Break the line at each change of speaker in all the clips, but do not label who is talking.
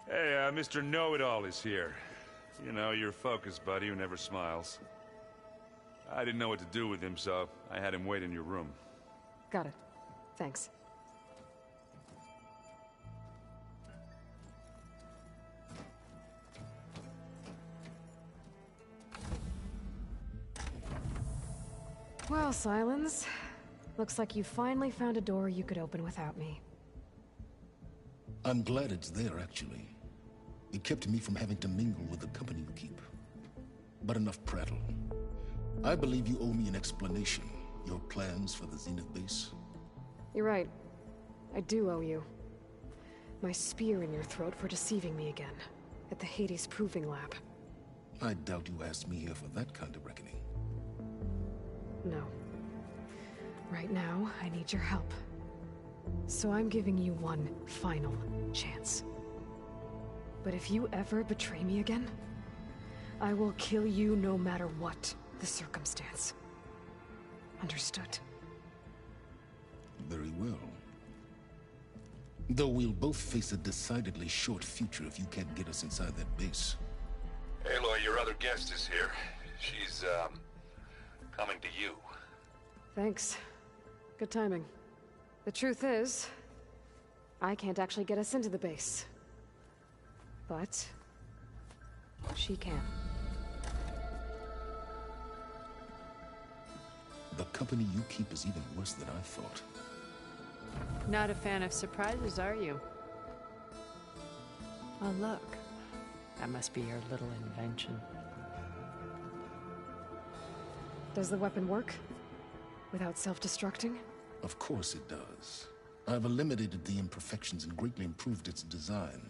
Hey, Mr. Know-It-All is here. You know, your focus buddy who never smiles. I didn't know what to do with him, so I had him wait in your room.
Got it. Thanks. Well, Silence. Looks like you finally found a door you could open without me.
I'm glad it's there, actually. It kept me from having to mingle with the company you keep. But enough prattle. I believe you owe me an explanation. Your plans for the Zenith base?
You're right. I do owe you. My spear in your throat for deceiving me again. At the Hades Proving Lab.
I doubt you asked me here for that kind of reckoning.
No. Right now, I need your help. So I'm giving you one final chance. But if you ever betray me again, I will kill you no matter what the circumstance. Understood?
Very well. Though we'll both face a decidedly short future if you can't get us inside that base.
Aloy, your other guest is here. She's, coming to you.
Thanks. Good timing. The truth is, I can't actually get us into the base. But she can.
The company you keep is even worse than I thought.
Not a fan of surprises, are you? Oh, look. That must be your little invention.
Does the weapon work? Without self-destructing?
Of course it does. I've eliminated the imperfections and greatly improved its design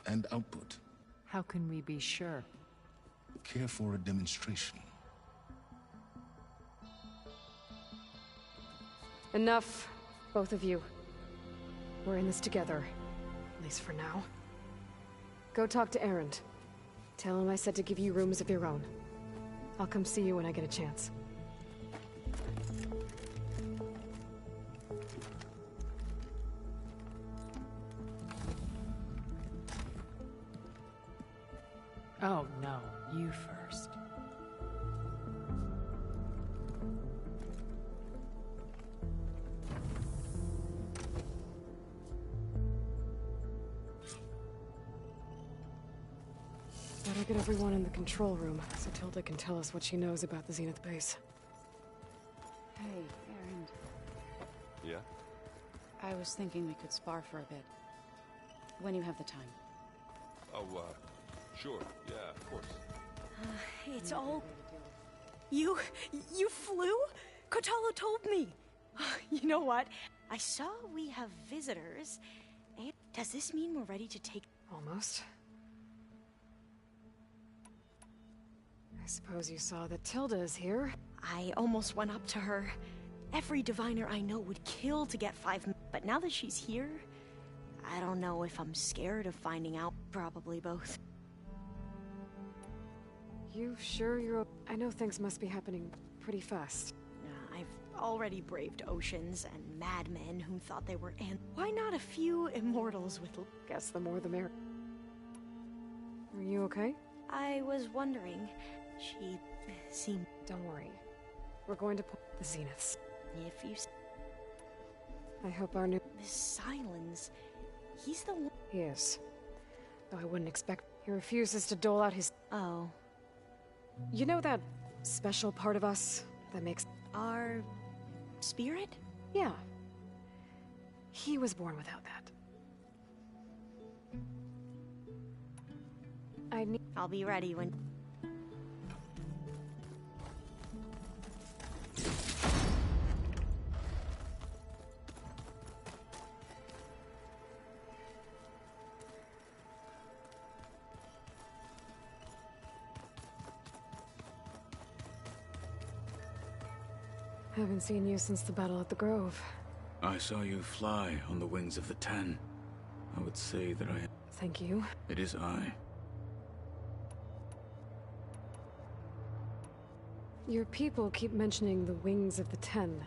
and output.
How can we be sure?
Care for a demonstration?
Enough, both of you. We're in this together, at least for now. Go talk to Erend. Tell him I said to give you rooms of your own. I'll come see you when I get a chance.
Oh, no. You first.
Better get everyone in the control room, so Tilda can tell us what she knows about the Zenith base.
Hey, Erend.
Yeah?
I was thinking we could spar for a bit. When you have the time.
Oh, sure. Yeah, of course.
It's all... You flew? Kotalo told me. You know what? I saw we have visitors. And does this mean we're ready to take...
Almost. I suppose you saw that Tilda is here.
I almost went up to her. Every diviner I know would kill to get 5 but now that she's here, I don't know if I'm scared of finding out. Probably both.
You sure you're... I know things must be happening pretty fast.
I've already braved oceans and madmen who thought they were why not a few immortals with...
Guess the more the merrier. Are you okay?
I was wondering. She seemed...
Don't worry. We're going to pull the Zeniths.
If you...
I hope our new...
This Silence... He's the one...
He is. Though I wouldn't expect... He refuses to dole out his...
Oh.
You know that special part of us that makes...
Our... spirit?
Yeah. He was born without that. I need...
I'll be ready when...
Haven't seen you since the battle at the Grove.
I saw you fly on the wings of the Ten. I would say that I...
Thank you.
It is I.
Your people keep mentioning the wings of the Ten.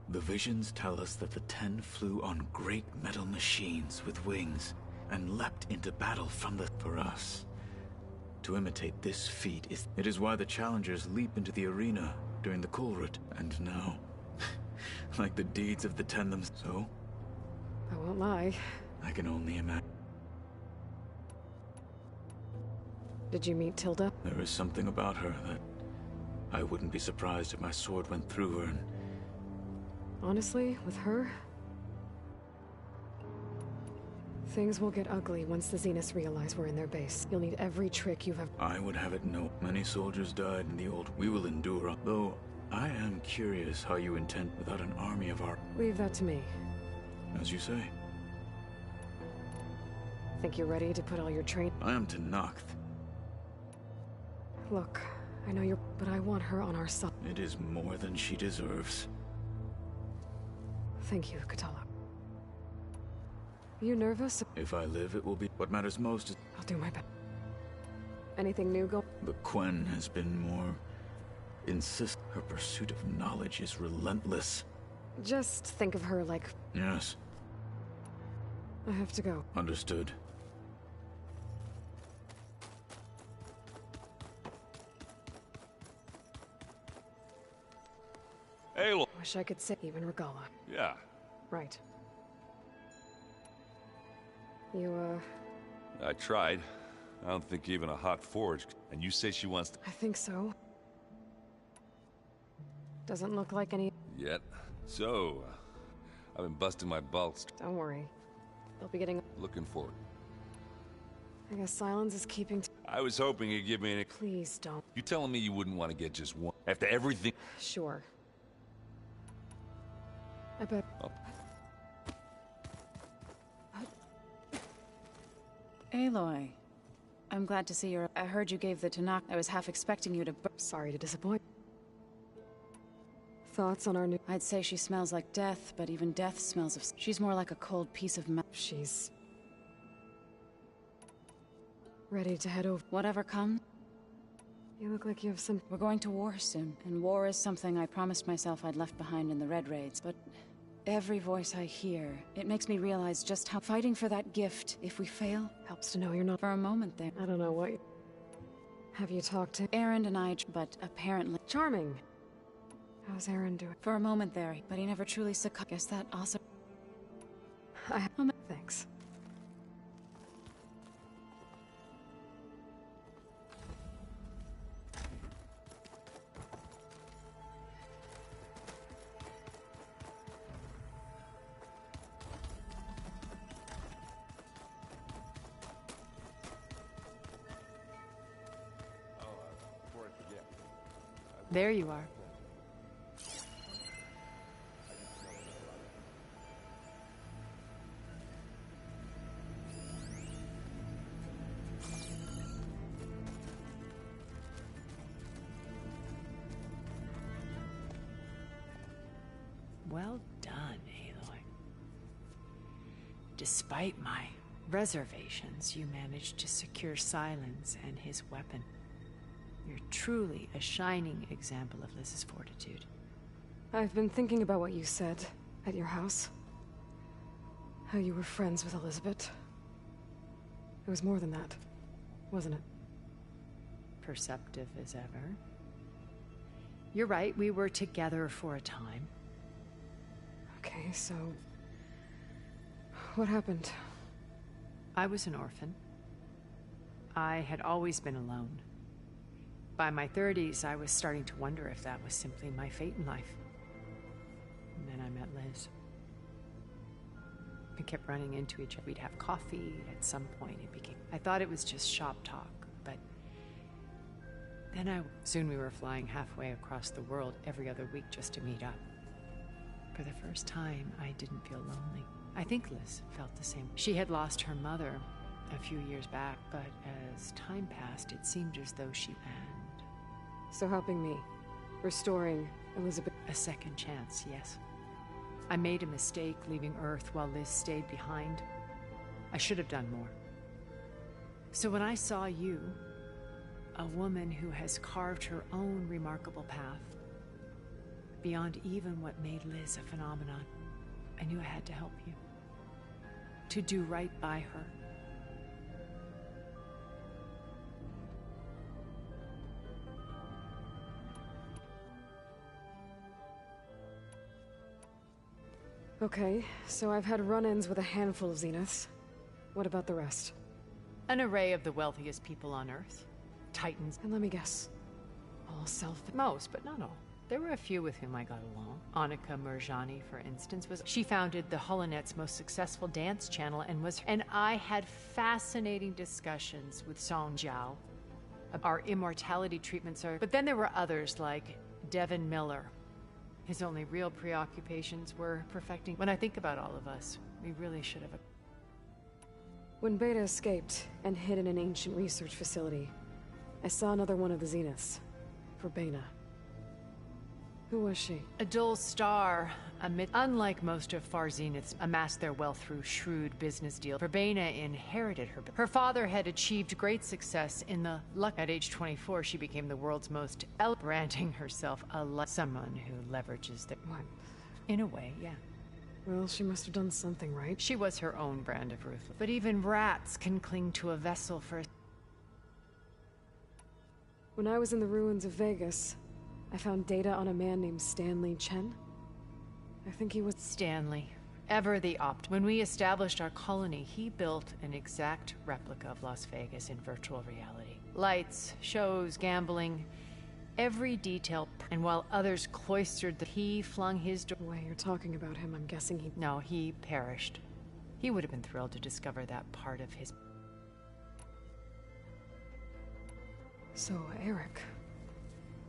The visions tell us that the Ten flew on great metal machines with wings, and leapt into battle from the... For us, to imitate this feat is... It is why the challengers leap into the arena during the Kulrut, and now, like the deeds of the Ten so...
I won't lie.
I can only imagine.
Did you meet Tilda?
There is something about her that I wouldn't be surprised if my sword went through her and...
Honestly, with her, things will get ugly once the Zeniths realize we're in their base. You'll need every trick you have.
I would have it no. Many soldiers died in the old... We will endure, though I am curious how you intend without an army of our...
Leave that to me.
As you say.
Think you're ready to put all your train...
I am to Noct.
Look, I know you're... but I want her on our side.
It is more than she deserves.
Thank you, Katala. You nervous?
If I live, it will be... What matters most is...
I'll do my best. Anything new go?
The Quen has been more... Her pursuit of knowledge is relentless.
Just think of her like...
Yes.
I have to go.
Understood.
Aloy.
Wish I could say even Regala.
Yeah.
Right. You,
I tried. I don't think even a hot forge... And you say she wants to...
I think so. Doesn't look like any...
Yet. So, I've been busting my balls.
Don't worry. They'll be getting...
Looking for it.
I guess silence is keeping...
I was hoping you'd give me any...
Please don't.
You telling me you wouldn't want to get just one? After everything...
Sure. I bet...
Oh.
Aloy, I'm glad to see you're... I heard you gave the Tanakh. I was half expecting you to...
Sorry to disappoint. Thoughts on our new...
I'd say she smells like death, but even death smells of... She's more like a cold piece of metal.
She's... ready to head over.
Whatever comes.
You look like you have some...
We're going to war soon, and war is something I promised myself I'd left behind in the Red Raids, but... Every voice I hear, it makes me realize just how fighting for that gift, if we fail...
Helps to know you're not...
For a moment there.
I don't know what... Have you talked to...
Aaron and I, but apparently...
Charming. How's Aaron doing?
For a moment there, but he never truly succumbed. Guess that also...
Thanks.
There you are. Well done, Aloy. Despite my reservations, you managed to secure Silence and his weapon. You're truly a shining example of Liz's fortitude.
I've been thinking about what you said at your house. How you were friends with Elizabeth. It was more than that, wasn't it?
Perceptive as ever. You're right, we were together for a time.
Okay, so... what happened?
I was an orphan. I had always been alone. By my 30s, I was starting to wonder if that was simply my fate in life. And then I met Liz. We kept running into each other. We'd have coffee. At some point, it became... I thought it was just shop talk, but... Then soon we were flying halfway across the world every other week just to meet up. For the first time, I didn't feel lonely. I think Liz felt the same. She had lost her mother a few years back, but as time passed, it seemed as though she had...
So helping me. Restoring Elizabeth.
A second chance, yes. I made a mistake leaving Earth while Liz stayed behind. I should have done more. So when I saw you, a woman who has carved her own remarkable path, beyond even what made Liz a phenomenon, I knew I had to help you. To do right by her,
Okay, so I've had run-ins with a handful of Zeniths. What about the rest?
An array of the wealthiest people on Earth. Titans.
And let me guess. All self...
Most, but not all. There were a few with whom I got along. Annika Murjani, for instance, she founded the Holonet's most successful dance channel and I had fascinating discussions with Song Jiao. Our immortality treatments are... But then there were others like Devin Miller. His only real preoccupations were perfecting... When I think about all of us, we really should have...
When Beta escaped and hid in an ancient research facility, I saw another one of the Zeniths. Verbena. Who was she?
A dull star, unlike most of Far Zeniths, amassed their wealth through shrewd business deals. Verbena inherited her. Her father had achieved great success in the luck. At age 24, she became the world's most branding herself someone who leverages their...
What?
In a way, yeah.
Well, she must have done something right.
She was her own brand of ruthless. But even rats can cling to a vessel for...
When I was in the ruins of Vegas, I found data on a man named Stanley Chen. I think he was...
Stanley. Ever the When we established our colony, he built an exact replica of Las Vegas in virtual reality. Lights, shows, gambling, every detail. And while others cloistered he flung his door...
The way you're talking about him, I'm guessing he...
No, he perished. He would have been thrilled to discover that part of his...
So, Eric...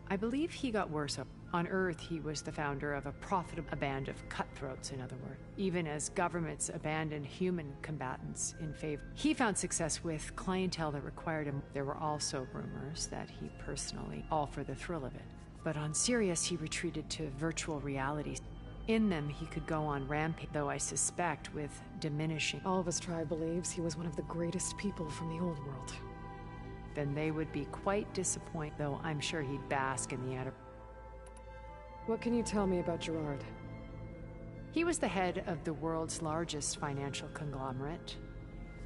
I believe he got worse. On Earth, he was the founder of a band of cutthroats, in other words. Even as governments abandoned human combatants in favor. He found success with clientele that required him. There were also rumors that he personally, all for the thrill of it. But on Sirius, he retreated to virtual realities. In them, he could go on rampage, though I suspect with diminishing.
All of his tribe believes he was one of the greatest people from the old world.
Then they would be quite disappointed, though I'm sure he'd bask in the outer...
What can you tell me about Gerard?
He was the head of the world's largest financial conglomerate,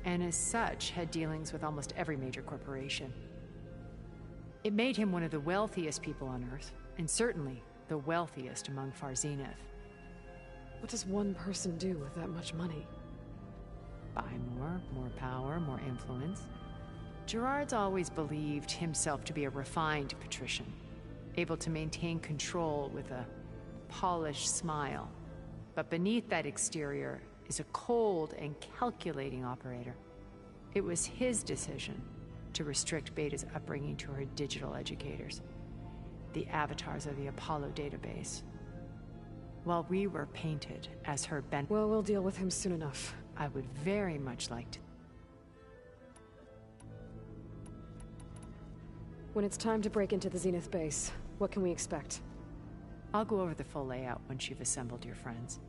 and as such had dealings with almost every major corporation. It made him one of the wealthiest people on Earth, and certainly the wealthiest among Far Zenith.
What does one person do with that much money?
Buy more power, more influence. Gerard's always believed himself to be a refined patrician, able to maintain control with a polished smile. But beneath that exterior is a cold and calculating operator. It was his decision to restrict Beta's upbringing to her digital educators, the avatars of the Apollo database, while we were painted as her
Well, we'll deal with him soon enough.
I would very much like to.
When it's time to break into the Zenith base, what can we expect?
I'll go over the full layout once you've assembled your friends.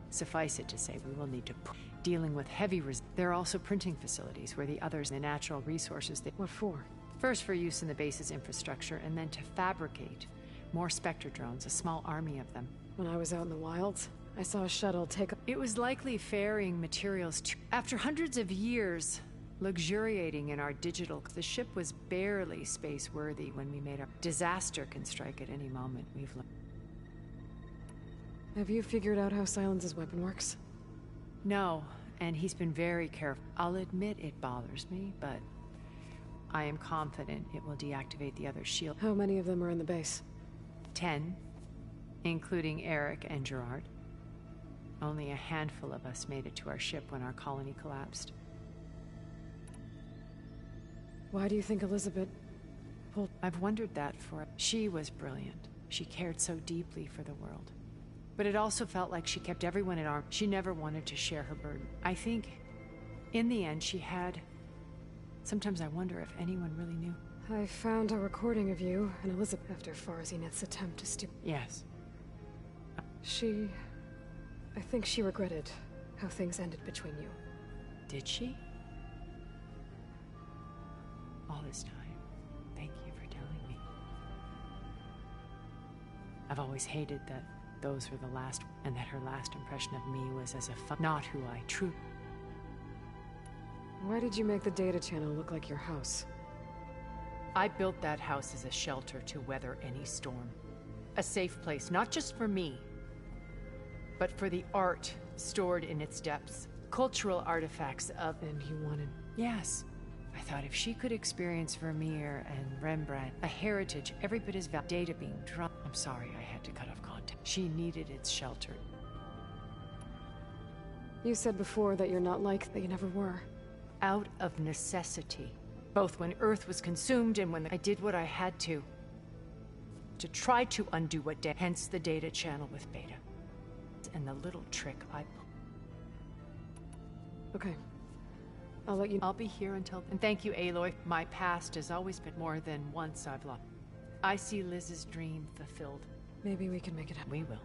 Suffice it to say, we will need to dealing with heavy There are also printing facilities where the others, the natural resources they...
What for?
First for use in the base's infrastructure, and then to fabricate more Spectre drones, a small army of them.
When I was out in the wilds, I saw a shuttle take up...
It was likely ferrying materials to... After hundreds of years... luxuriating in our digital... The ship was barely space-worthy when we made our... Disaster can strike at any moment.
Have you figured out how Silence's weapon works?
No, and he's been very careful. I'll admit it bothers me, but I am confident it will deactivate the other shield.
How many of them are in the base?
10, including Eric and Gerard. Only a handful of us made it to our ship when our colony collapsed.
Why do you think Elizabeth pulled...
I've wondered that for... She was brilliant. She cared so deeply for the world. But it also felt like she kept everyone at arm's... She never wanted to share her burden. I think, in the end, she had... Sometimes I wonder if anyone really knew.
I found a recording of you and Elizabeth after Far Zenith's attempt to steal...
Yes.
I think she regretted how things ended between you.
Did she? All this time, thank you for telling me. I've always hated that those were the last, and that her last impression of me was as not who I truly...
Why did you make the data channel look like your house?
I built that house as a shelter to weather any storm. A safe place, not just for me, but for the art stored in its depths. Cultural artifacts of...
And you wanted...
Yes. I thought if she could experience Vermeer and Rembrandt, a heritage every bit as valuable, data being drawn... I'm sorry I had to cut off contact. She needed its shelter.
You said before that you're not like that you never were.
Out of necessity. Both when Earth was consumed and when I did what I had to try to undo what did. Hence the data channel with Beta. And the little trick I pulled.
Okay. I'll let you...
I'll be here until... And thank you, Aloy. My past has always been more than once I've lost. I see Liz's dream fulfilled.
Maybe we can make it happen.
We will.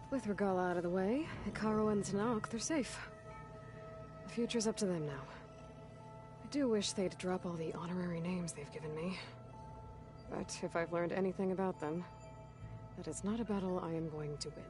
With Regala out of the way, Hikaru and Tanakh, they're safe. The future's up to them now. I do wish they'd drop all the honorary names they've given me. But if I've learned anything about them, that it's not a battle I am going to win.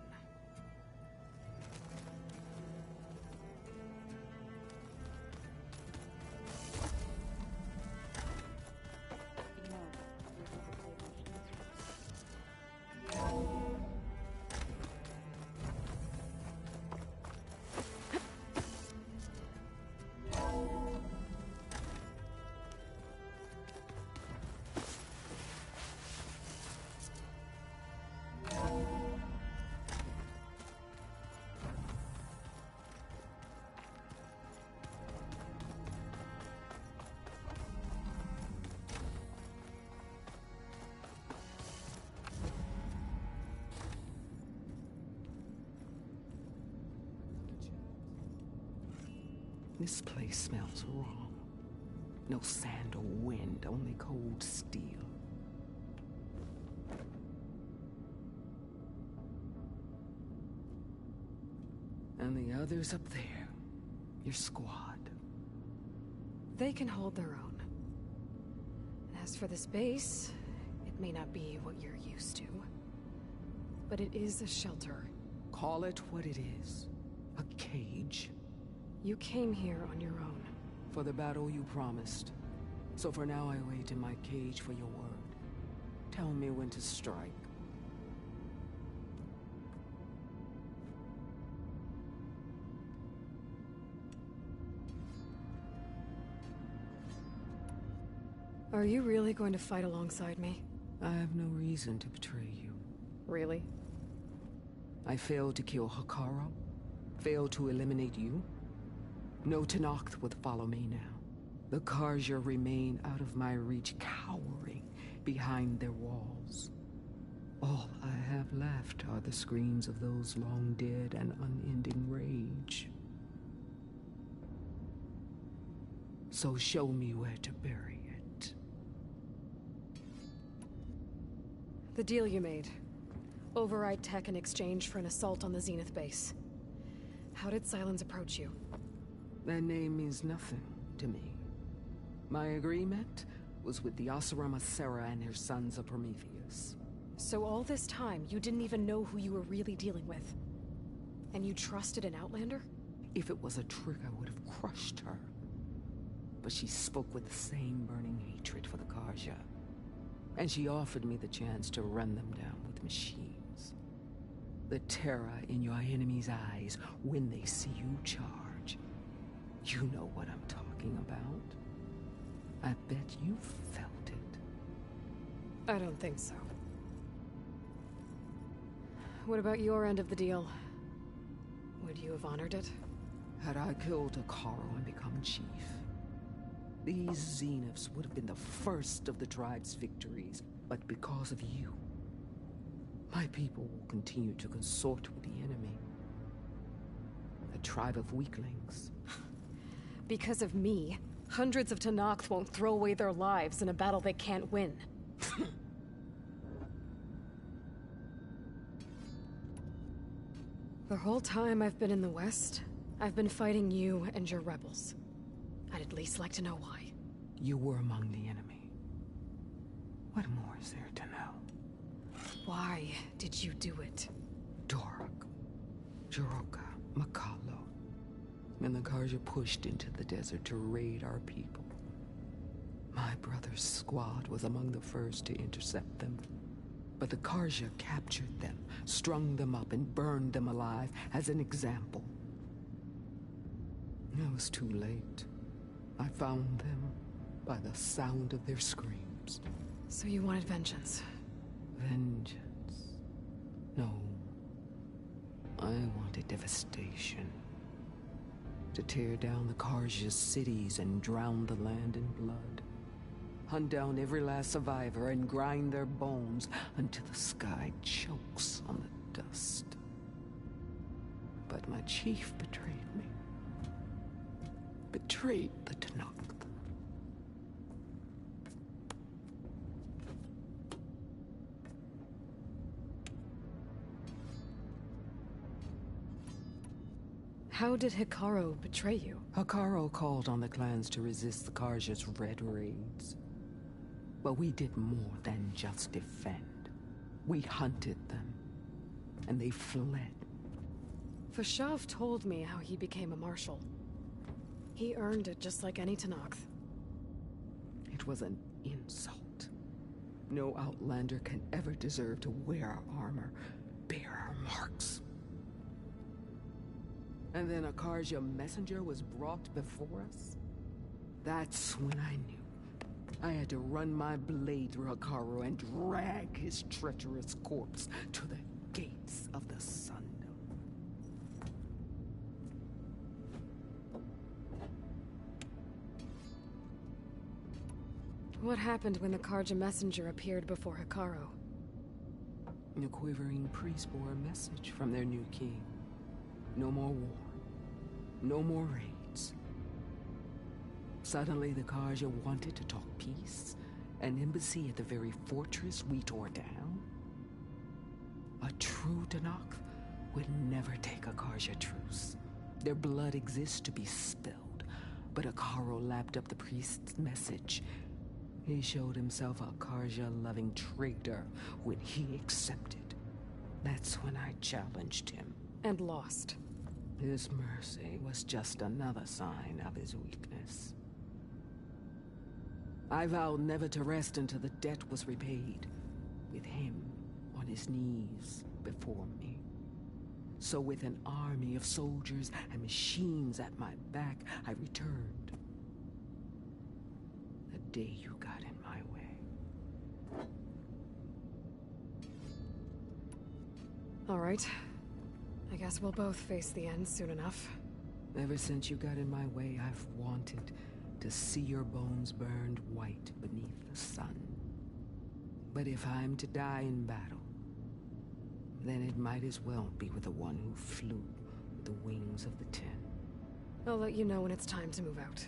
This place smells wrong. No sand or wind, only cold steel. And the others up there, your squad.
They can hold their own. As for this base, it may not be what you're used to. But it is a shelter.
Call it what it is. A cage.
You came here on your own.
For the battle you promised. So for now I wait in my cage for your word. Tell me when to strike.
Are you really going to fight alongside me?
I have no reason to betray you.
Really?
I failed to kill Hikaru. Failed to eliminate you. No Tenakth would follow me now. The Karja remain out of my reach, cowering behind their walls. All I have left are the screams of those long dead and unending rage. So show me where to bury it.
The deal you made. Override tech in exchange for an assault on the Zenith base. How did Sylens approach you?
That name means nothing to me. My agreement was with the Oseram Asera and her sons of Prometheus.
So all this time, you didn't even know who you were really dealing with? And you trusted an Outlander?
If it was a trick, I would have crushed her. But she spoke with the same burning hatred for the Karja. And she offered me the chance to run them down with machines. The terror in your enemy's eyes when they see you charge. You know what I'm talking about. I bet you felt it.
I don't think so. What about your end of the deal? Would you have honored it?
Had I killed Hikaru and become chief, these Zeniths would have been the first of the tribe's victories. But because of you, my people will continue to consort with the enemy. A tribe of weaklings.
Because of me, hundreds of Tenakth won't throw away their lives in a battle they can't win. The whole time I've been in the West, I've been fighting you and your rebels. I'd at least like to know why.
You were among the enemy. What more is there to know?
Why did you do it?
Dork. Jaroka, Makalo, and the Karja pushed into the desert to raid our people. My brother's squad was among the first to intercept them. But the Karja captured them, strung them up, and burned them alive as an example. It was too late. I found them by the sound of their screams.
So you wanted vengeance?
Vengeance? No. I wanted devastation. To tear down the Karja's cities and drown the land in blood. Hunt down every last survivor and grind their bones until the sky chokes on the dust. But my chief betrayed me. Betrayed the Tanakh.
How did Hikaru betray you?
Hikaru called on the clans to resist the Karja's red raids. But we did more than just defend. We hunted them, and they fled.
Fashav told me how he became a marshal. He earned it just like any Tanakh.
It was an insult. No outlander can ever deserve to wear our armor, bear our marks. And then a Karja messenger was brought before us? That's when I knew. I had to run my blade through Hikaru and drag his treacherous corpse to the gates of the Sundom.
What happened when the Karja messenger appeared before Hikaru?
The quivering priest bore a message from their new king. No more war. No more raids. Suddenly, the Karja wanted to talk peace. An embassy at the very fortress we tore down. A true Tanakh would never take a Karja truce. Their blood exists to be spilled. But Hikaru lapped up the priest's message. He showed himself a Karja-loving traitor when he accepted. That's when I challenged him.
And lost.
His mercy was just another sign of his weakness. I vowed never to rest until the debt was repaid, with him on his knees before me. So with an army of soldiers and machines at my back, I returned. The day you got in my way.
All right. I guess we'll both face the end soon enough.
Ever since you got in my way, I've wanted to see your bones burned white beneath the sun. But if I'm to die in battle, then it might as well be with the one who flew with the wings of the Ten.
I'll let you know when it's time to move out.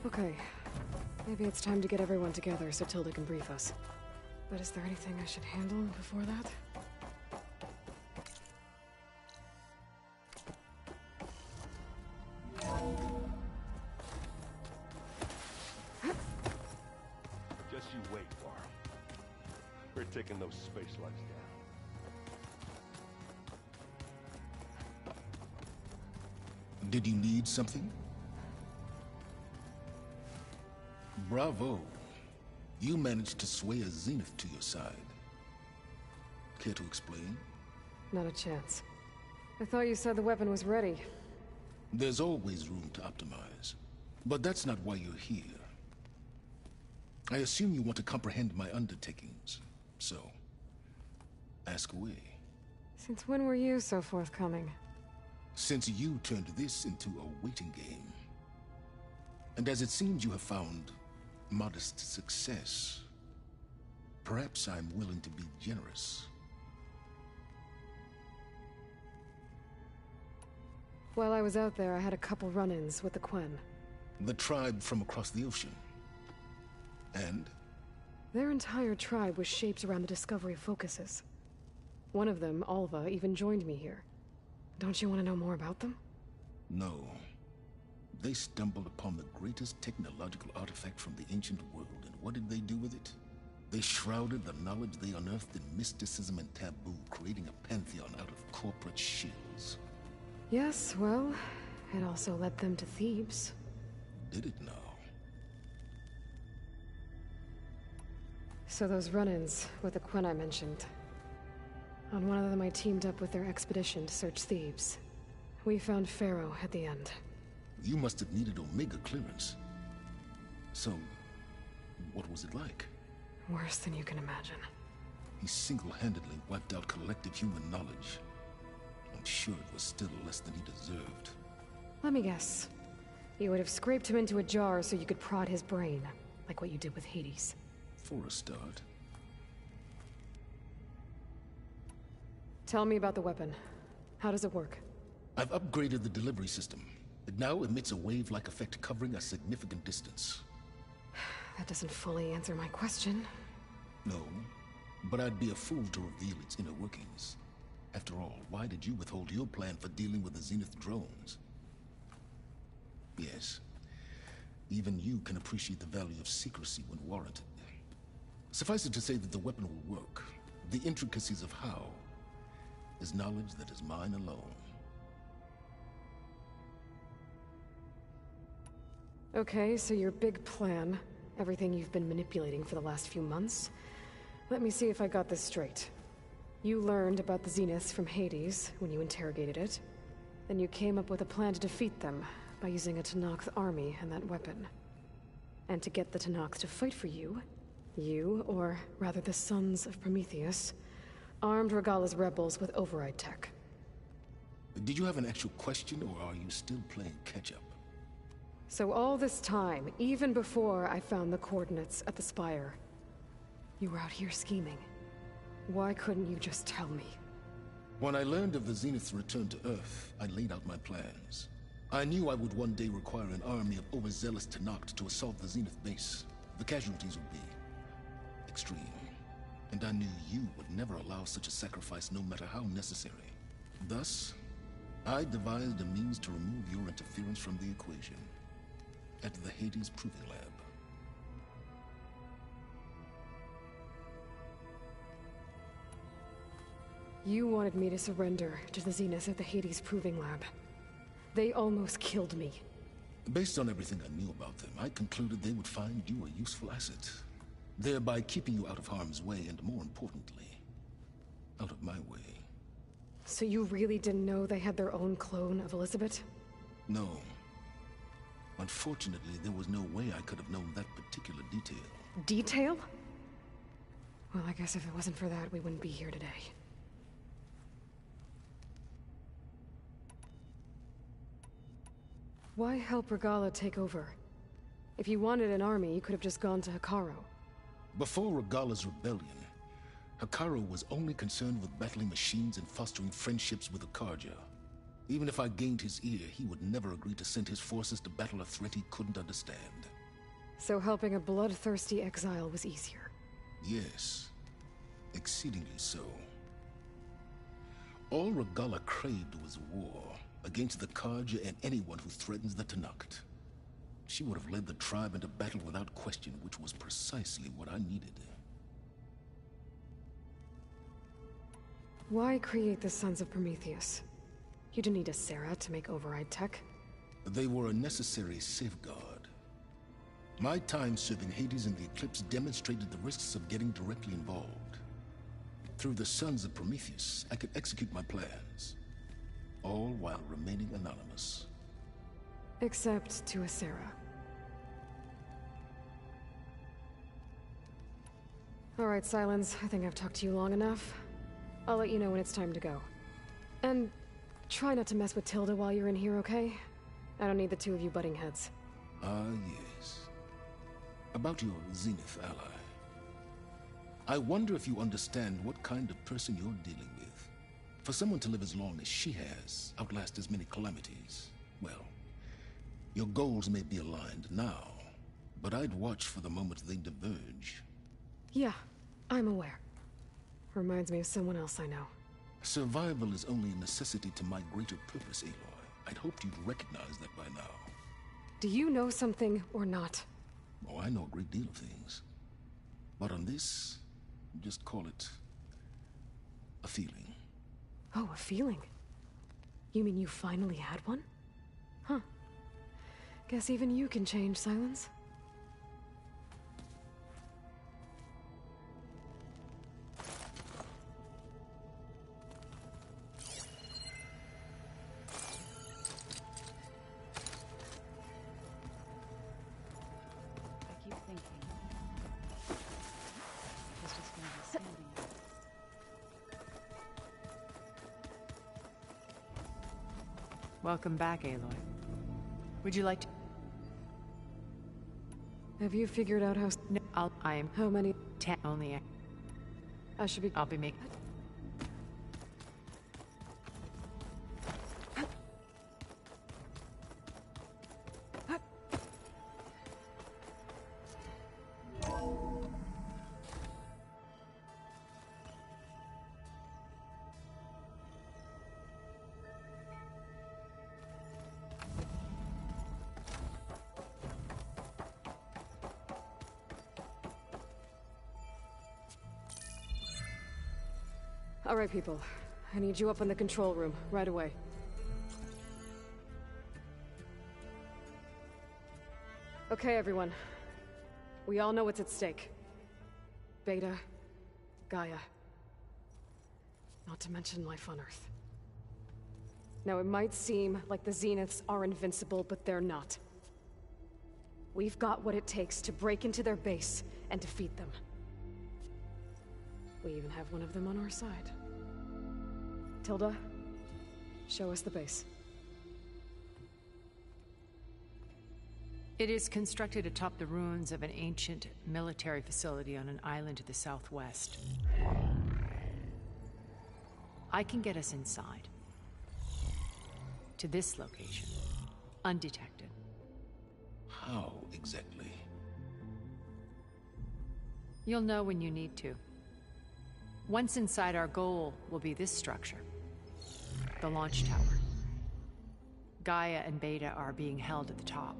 Okay. Maybe it's time to get everyone together so Tilda can brief us. But is there anything I should handle before that?
Just you wait, Varl. We're taking those space lights down.
Did you need something? Bravo. You managed to sway a Zenith to your side. Care to explain?
Not a chance. I thought you said the weapon was ready.
There's always room to optimize. But that's not why you're here. I assume you want to comprehend my undertakings, so ask away.
Since when were you so forthcoming?
Since you turned this into a waiting game. And as it seems you have found modest success, perhaps I'm willing to be generous.
While I was out there, I had a couple run-ins with the Quen.
The tribe from across the ocean. And?
Their entire tribe was shaped around the discovery of focuses. One of them, Alva, even joined me here. Don't you want to know more about them?
No. They stumbled upon the greatest technological artifact from the ancient world, and what did they do with it? They shrouded the knowledge they unearthed in mysticism and taboo, creating a pantheon out of corporate shills.
Yes, well, it also led them to Thebes.
Did it now?
So those run-ins with the Quen I mentioned. On one of them I teamed up with their expedition to search Thebes. We found Pharaoh at the end.
You must have needed Omega clearance. So, what was it like?
Worse than you can imagine.
He single-handedly wiped out collective human knowledge. I'm sure it was still less than he deserved.
Let me guess. You would have scraped him into a jar so you could prod his brain, like what you did with Hades.
For a start.
Tell me about the weapon. How does it work?
I've upgraded the delivery system. It now emits a wave-like effect covering a significant distance.
That doesn't fully answer my question.
No, but I'd be a fool to reveal its inner workings. After all, why did you withhold your plan for dealing with the Zenith drones? Yes, even you can appreciate the value of secrecy when warranted. Suffice it to say that the weapon will work. The intricacies of how is knowledge that is mine alone.
Okay, so your big plan, everything you've been manipulating for the last few months. Let me see if I got this straight. You learned about the Zeniths from Hades when you interrogated it. Then you came up with a plan to defeat them by using a Tenakth army and that weapon. And to get the Tenakth to fight for you, or rather the Sons of Prometheus, armed Regalla's rebels with override tech.
Did you have an actual question, or are you still playing catch-up?
So all this time, even before I found the coordinates at the Spire, you were out here scheming. Why couldn't you just tell me?
When I learned of the Zenith's return to Earth, I laid out my plans. I knew I would one day require an army of overzealous Tenakth to assault the Zenith base. The casualties would be extreme. And I knew you would never allow such a sacrifice, no matter how necessary. Thus, I devised a means to remove your interference from the equation. At the Hades Proving Lab.
You wanted me to surrender to the Zeniths at the Hades Proving Lab. They almost killed me.
Based on everything I knew about them, I concluded they would find you a useful asset, thereby keeping you out of harm's way and, more importantly, out of my way.
So you really didn't know they had their own clone of Elizabeth?
No. Unfortunately, there was no way I could have known that particular detail.
Detail? Well, I guess if it wasn't for that, we wouldn't be here today. Why help Regalla take over? If you wanted an army, you could have just gone to Hekarro.
Before Regalla's rebellion, Hekarro was only concerned with battling machines and fostering friendships with the Karja. Even if I gained his ear, he would never agree to send his forces to battle a threat he couldn't understand.
So helping a bloodthirsty exile was easier?
Yes. Exceedingly so. All Regalla craved was war, against the Karja and anyone who threatens the Tenakth. She would have led the tribe into battle without question, which was precisely what I needed.
Why create the Sons of Prometheus? You didn't need a Sarah to make override tech.
They were a necessary safeguard. My time serving Hades in the Eclipse demonstrated the risks of getting directly involved. Through the Sons of Prometheus, I could execute my plans, all while remaining anonymous.
Except to a Sarah. Alright, Silence. I think I've talked to you long enough. I'll let you know when it's time to go. And try not to mess with Tilda while you're in here, okay? I don't need the two of you butting heads.
Ah, yes. About your Zenith ally. I wonder if you understand what kind of person you're dealing with. For someone to live as long as she has, outlast as many calamities, well, your goals may be aligned now, but I'd watch for the moment they diverge.
Yeah, I'm aware. Reminds me of someone else I know.
Survival is only a necessity to my greater purpose, Aloy. I'd hoped you'd recognize that by now.
Do you know something or not?
Oh, I know a great deal of things. But on this, just call it a feeling.
Oh, a feeling? You mean you finally had one? Huh. Guess even you can change, Silence.
Welcome back, Aloy. Would you like to...
Have you figured out how...
No, I am...
How many...
10 only.
I should be...
I'll be making...
All right, people. I need you up in the control room, right away. Okay, everyone. We all know what's at stake. Beta, Gaia. Not to mention life on Earth. Now, it might seem like the Zeniths are invincible, but they're not. We've got what it takes to break into their base and defeat them. We even have one of them on our side. Tilda, show us the base.
It is constructed atop the ruins of an ancient military facility on an island to the southwest. I can get us inside. To this location. Undetected.
How exactly?
You'll know when you need to. Once inside, our goal will be this structure. The launch tower. Gaia and Beta are being held at the top.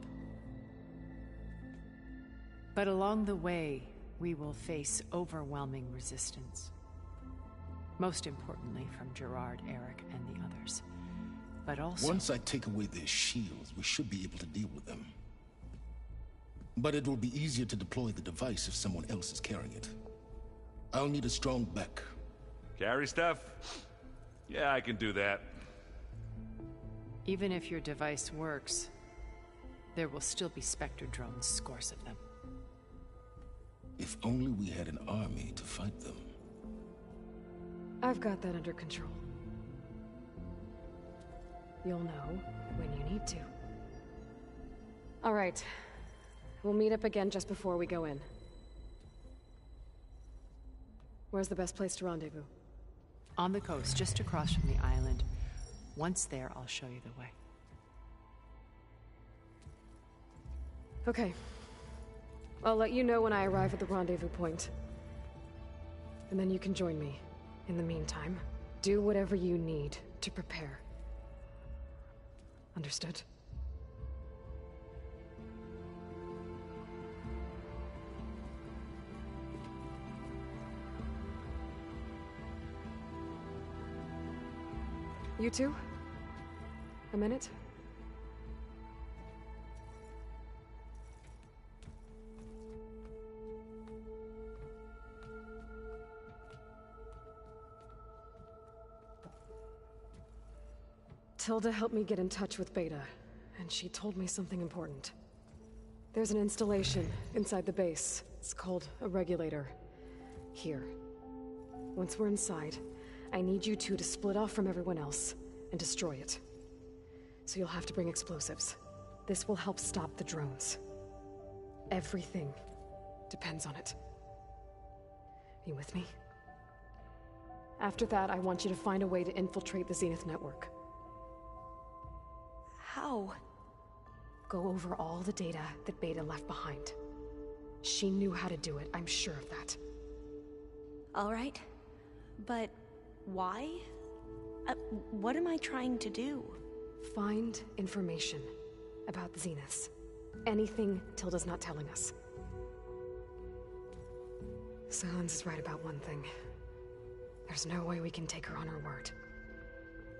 But along the way, we will face overwhelming resistance. Most importantly from Gerard, Eric, and the others. But also...
Once I take away their shields, we should be able to deal with them. But it will be easier to deploy the device if someone else is carrying it. I'll need a strong back.
Carry stuff? Yeah, I can do that.
Even if your device works, there will still be Spectre drones, scores of them.
If only we had an army to fight them.
I've got that under control. You'll know when you need to. All right. We'll meet up again just before we go in. Where's the best place to rendezvous?
On the coast, just across from the island. Once there, I'll show you the way.
Okay. I'll let you know when I arrive at the rendezvous point. And then you can join me. In the meantime, do whatever you need to prepare. Understood? You two? A minute? Tilda helped me get in touch with Beta, and she told me something important. There's an installation inside the base. It's called a regulator. Here. Once we're inside, I need you two to split off from everyone else and destroy it. So you'll have to bring explosives. This will help stop the drones. Everything depends on it. You with me? After that, I want you to find a way to infiltrate the Zenith network.
How?
Go over all the data that Beta left behind. She knew how to do it, I'm sure of that.
All right. But why? What am I trying to do?
Find information about the Zeniths. Anything Tilda's not telling us. Silence is right about one thing. There's no way we can take her on her word.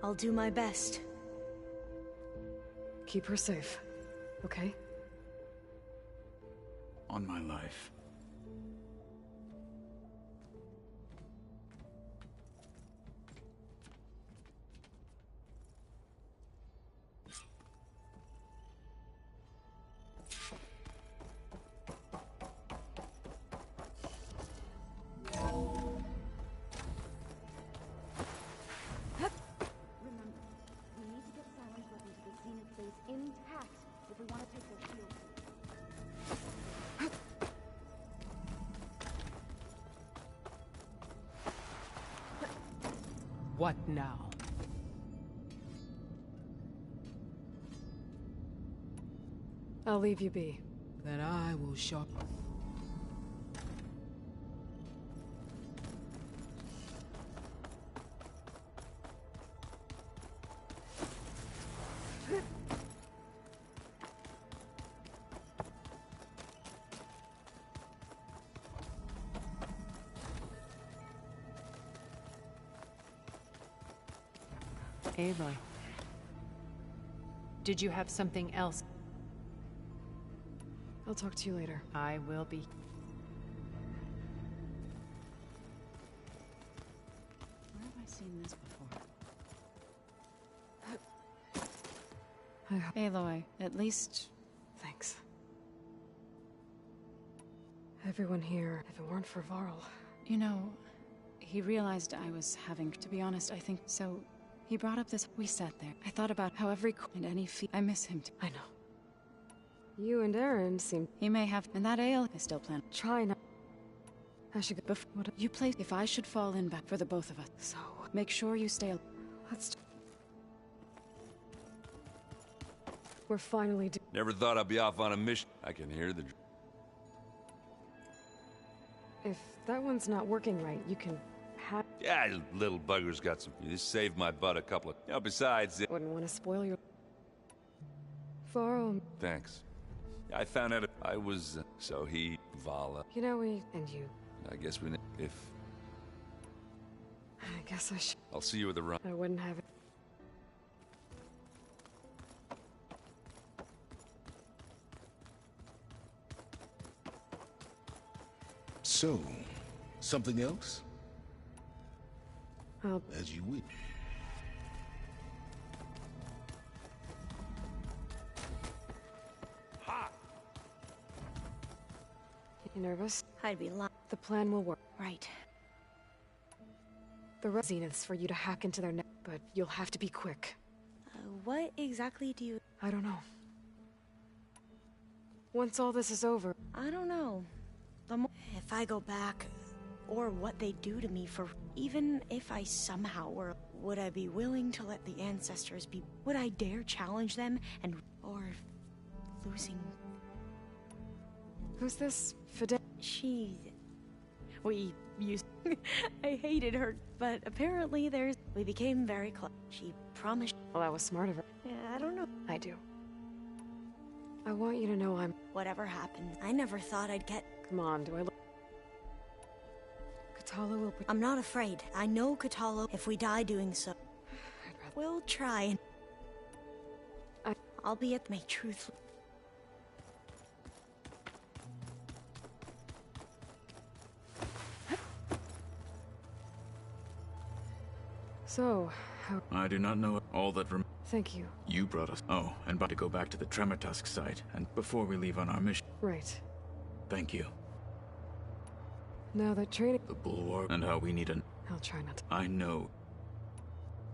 I'll do my best.
Keep her safe, okay?
On my life.
What now?
I'll leave you be.
Then I will shop.
Aloy. Did you have something else?
I'll talk to you later.
I will be.
Where have I seen this before? Aloy, at least...
Thanks. Everyone here, if it weren't for Varl...
You know, he realized I was having... To be honest, I think so... He brought up this... We sat there. I thought about how every... And any feat... I miss him.
I know. You and Aaron seem...
He may have... And that ale... I still plan...
Try not... I should go...
What... You play... If I should fall in back for the both of us.
So...
Make sure you stay...
Let's... We're finally
Never thought I'd be off on a mission. I can hear the...
If that one's not working right, you can have...
Yeah, little bugger's got some... You just saved my butt a couple of... You know, besides...
Wouldn't want to spoil your... Varl...
Thanks. I found out I was... so he... Vala...
You know, we... And you...
I guess we... If...
I guess I should...
I'll see you at the run.
I wouldn't have it.
So, something else?
I'll...
As you wish.
You nervous?
I'd be lying.
The plan will work.
Right.
The Zeniths for you to hack into their net, but you'll have to be quick.
What exactly do you...
I don't know. Once all this is over...
I don't know. If I go back, or what they do to me for... Even if I somehow were... Would I be willing to let the ancestors be... Would I dare challenge them and... Or... Losing...
Who's this? Fidel?
She... We used... I hated her, but apparently there's... We became very close. She promised...
Well, that was smart of her.
Yeah, I don't know.
I do. I want you to know I'm...
Whatever happens, I never thought I'd get...
Come on, do I look... Katala will...
I'm not afraid. I know Katala if we die doing so. We'll try. I'll be at my truth...
So, how...
I do not know all that
Thank you.
You brought us. Oh, and about to go back to the Tremortusk site, and before we leave on our mission.
Right.
Thank you.
Now that training...
The bulwark, and how we need an...
I'll try not to...
I know.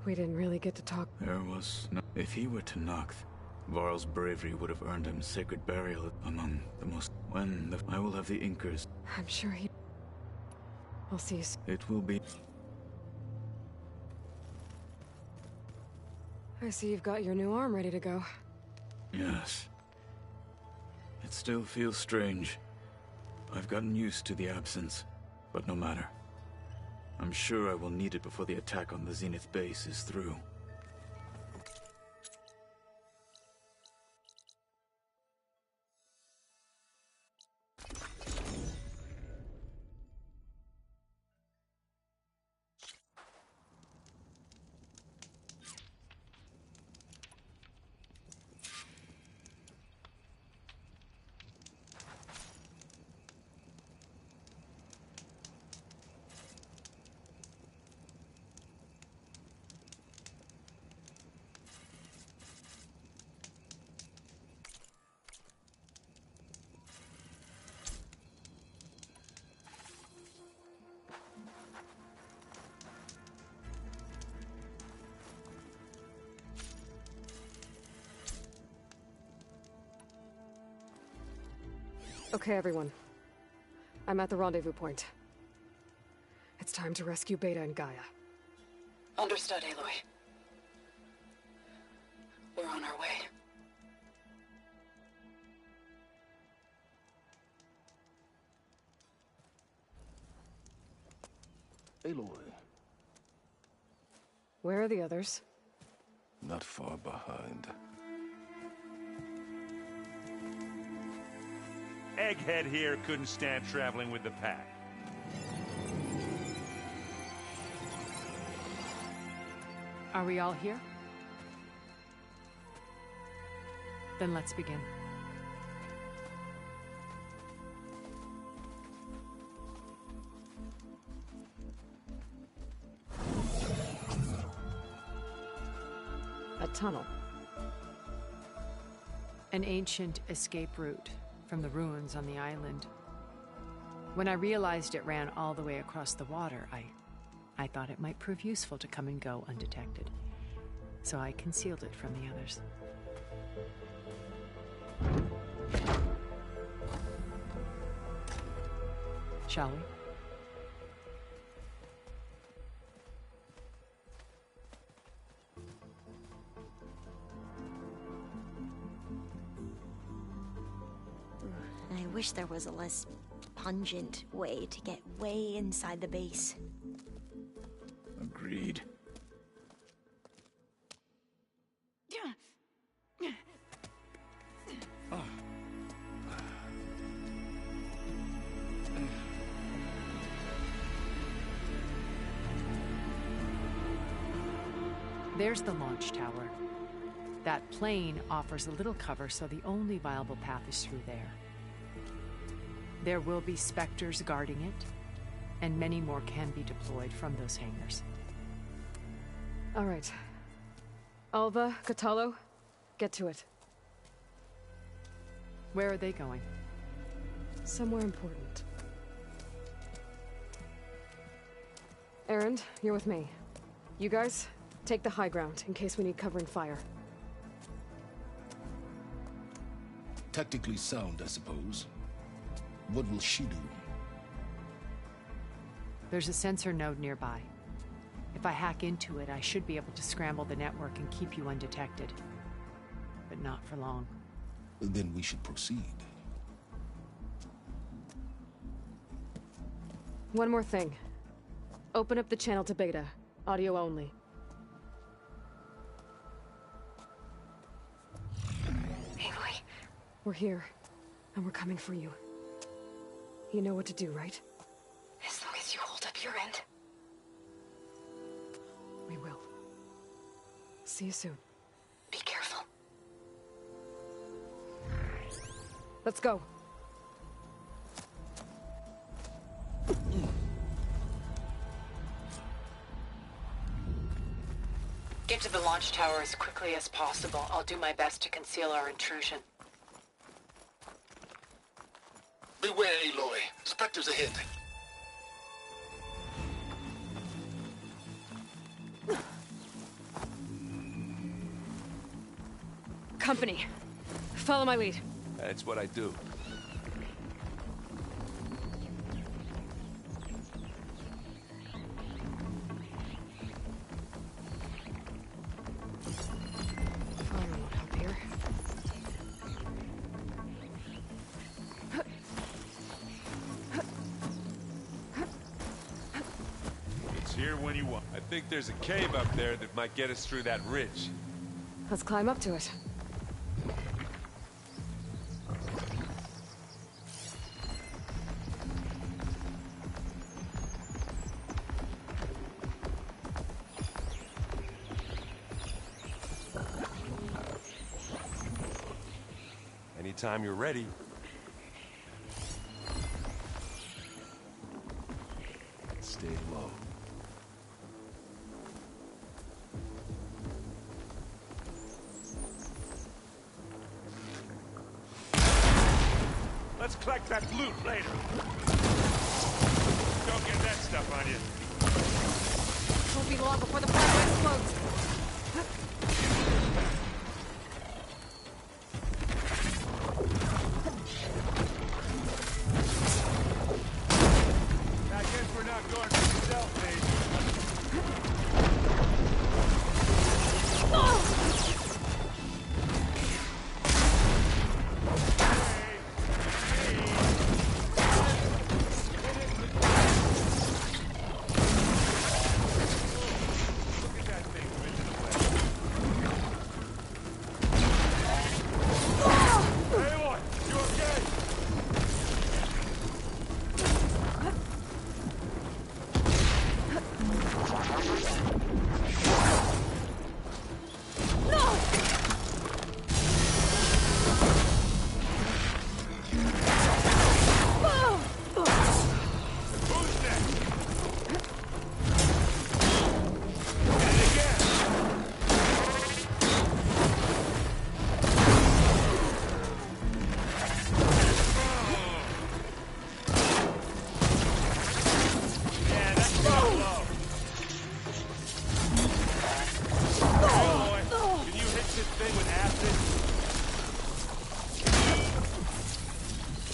We didn't really get to talk...
There was no... If he were to Noct, Varl's bravery would have earned him sacred burial among the most... I will have the Inkers.
I'm sure he... I'll see you soon.
It will be...
I see you've got your new arm ready to go.
Yes. It still feels strange. I've gotten used to the absence, but no matter. I'm sure I will need it before the attack on the Zenith base is through.
Okay, everyone. I'm at the rendezvous point. It's time to rescue Beta and Gaia.
Understood, Aloy. We're on our way.
Aloy,
Where are the others?
not far behind.
Egghead here couldn't stand traveling with the pack.
Are we all here? Then let's begin.
A tunnel.
An ancient escape route from the ruins on the island. When I realized it ran all the way across the water, I thought it might prove useful to come and go undetected. So I concealed it from the others. Shall we?
I wish there was a less pungent way to get way inside the base.
Agreed.
There's the launch tower. That plane offers a little cover, so the only viable path is through there. There will be Spectres guarding it, and many more can be deployed from those hangars.
All right. Alva, Catalo, get to it.
Where are they going?
Somewhere important. Erend, you're with me. You guys, take the high ground in case we need covering fire.
Tactically sound, I suppose. What will she do?
There's a sensor node nearby. If I hack into it, I should be able to scramble the network and keep you undetected. But not for long.
Then we should proceed.
One more thing. Open up the channel to Beta. Audio only. Aloy. We're here, and we're coming for you. You know what to do, right?
As long as you hold up your end.
We will. See you soon.
Be careful.
Let's go.
Get to the launch tower as quickly as possible. I'll do my best to conceal our intrusion.
Beware, Aloy. Spectres ahead.
company. Follow my lead.
That's what I do.
Phone won't help here.
It's here when you want. I think there's a cave up there that might get us through that ridge.
Let's climb up to it.
Anytime you're ready. Stay low.
Let's collect that loot later. Don't get that stuff on you.
Won't be long before the plant explodes.
I guess we're not going for stealth,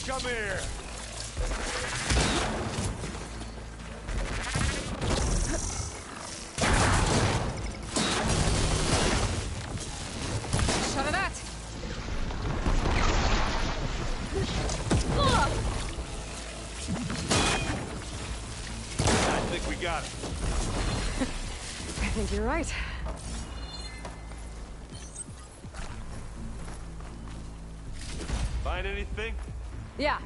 Come here.
Shot of that.
I think we got it.
I think you're right.
Find anything?
Yeah.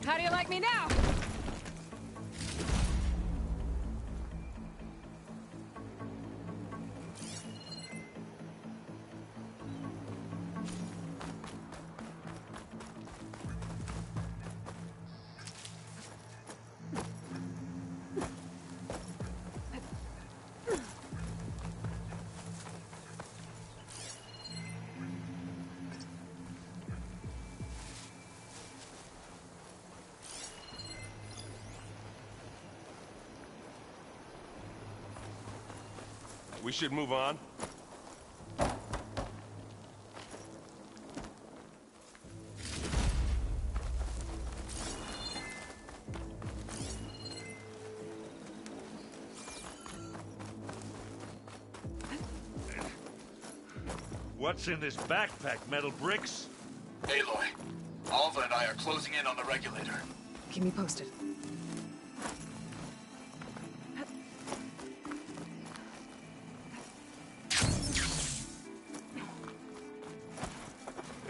How do you like me now?
We should move on. What's in this backpack? Metal bricks?
Aloy, Alva and I are closing in on the regulator.
Keep me posted.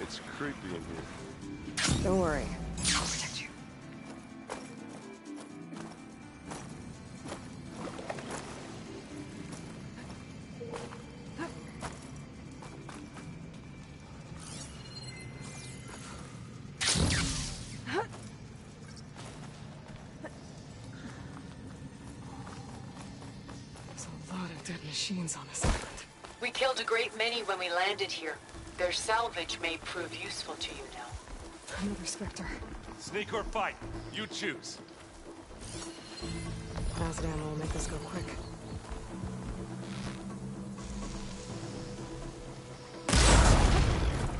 It's creepy in here.
Don't worry. I'll protect you. dead machines on this island.
We killed a great many when we landed here. Their salvage may prove useful to you now.
Another Spectre.
Sneak or fight, you choose.
Acid ammo will make this go quick.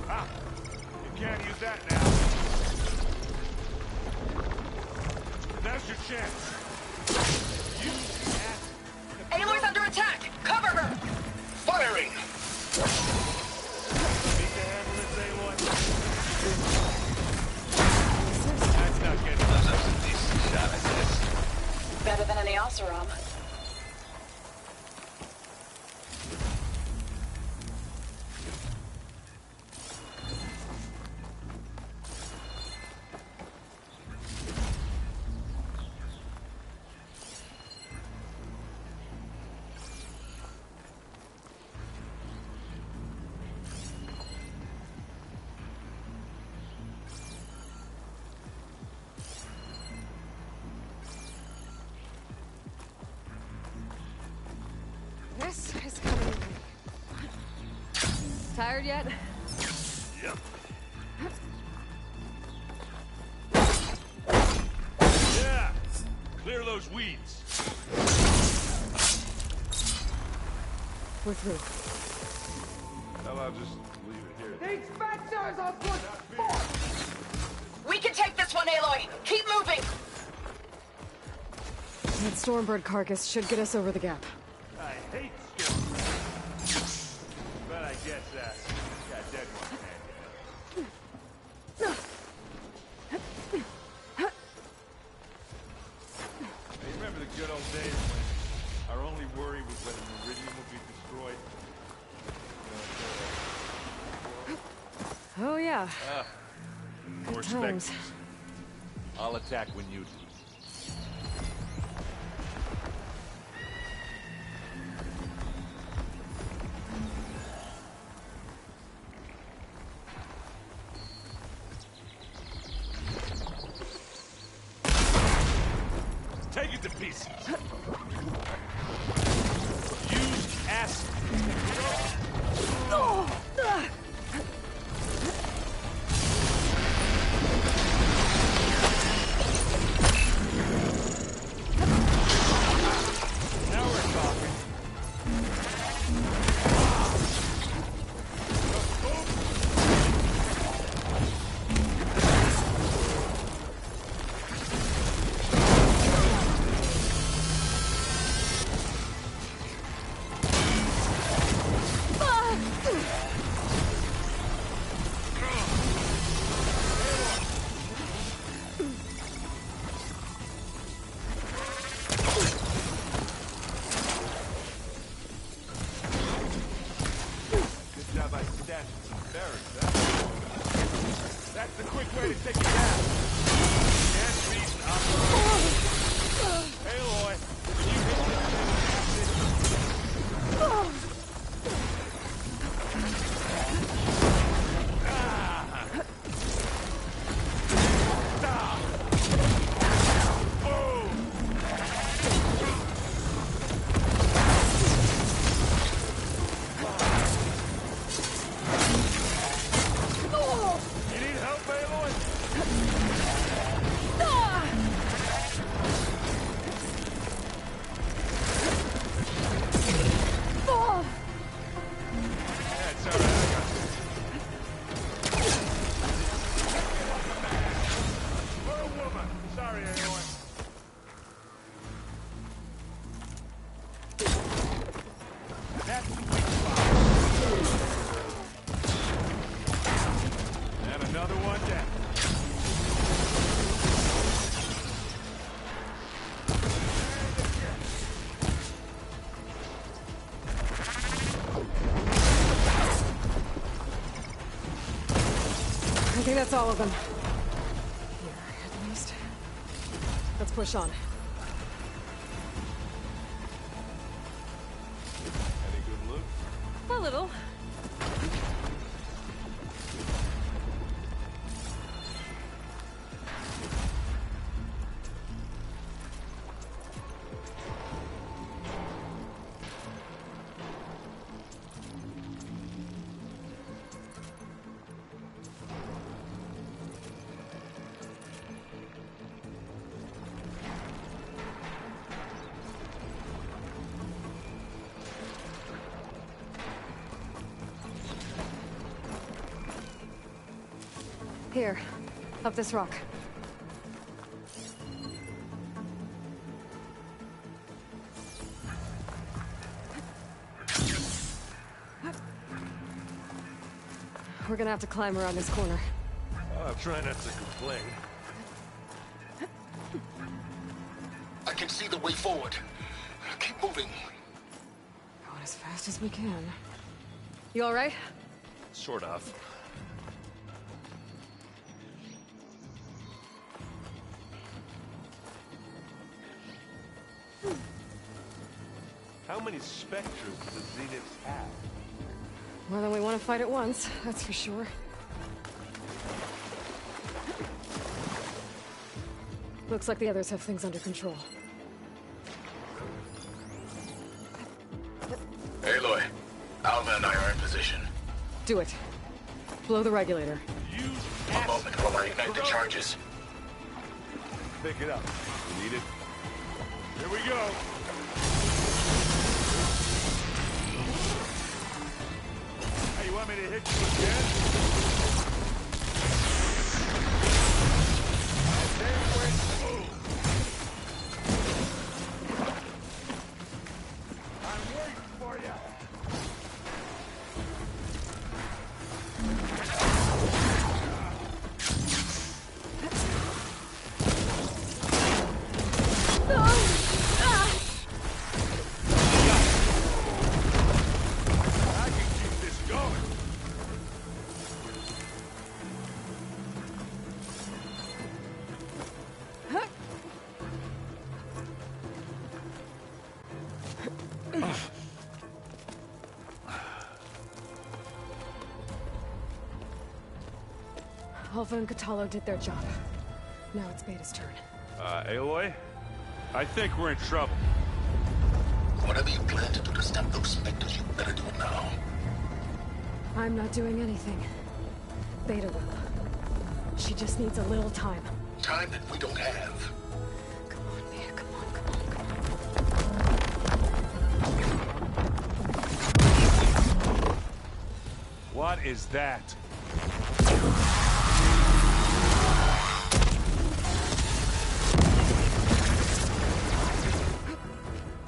Ah, you can't use that now. Now's your chance. Use acid.
Aloy's under attack! Cover her!
Firing!
Need to handle this, Aloy? That's not getting
That was a decent shot, I guess.
Better than any Oseram.
This is coming in. Tired yet?
Yep. Yeah! Clear those weeds.
We're through.
Hell, I'll just leave it here.
These Spectres are good sport!
We can take this one, Aloy! Keep moving!
That Stormbird carcass should get us over the gap.
I hate storms. But I guess got dead one Hey, remember the good old days when our only worry was whether Meridian would be destroyed?
Oh yeah.
More
times.
Spectres. I'll attack when you do. Take it to pieces. Use acid. Now we're talking. Good job I stashed some berries, huh? That's the quick way to take it down. Can't beat an opera. Aloy, when you hit You need help, Aloy? Yeah, it's all right. I got this. For a woman. Sorry, Aloy. That's the weak spot. And another one down.
I think that's all of them. Here, at least. Let's push on.
Any good loot?
A little. Here, up this rock. We're gonna have to climb around this corner.
I'll try not to complain.
I can see the way forward. Keep moving.
Going as fast as we can. You all right?
Sort of. How many specters do the Zeniths have?
More than we want to fight at once, that's for sure. Looks like the others have things under control.
Aloy, Alva and I are in position.
Do it. Blow the regulator.
A moment while I ignite the charges.
Pick it up. Need it? Here we go. Hey, you want me to hit you again? I'm waiting for you. I can keep this going.
Alpha and Kotallo did their job. Now it's Beta's turn.
Aloy? I think we're in trouble.
Whatever you plan to do to stop those specters, you better do it now.
I'm not doing anything. Beta will. She just needs a little time.
Time that we don't have.
Come on, Beta, come on, come on, come on.
What is that?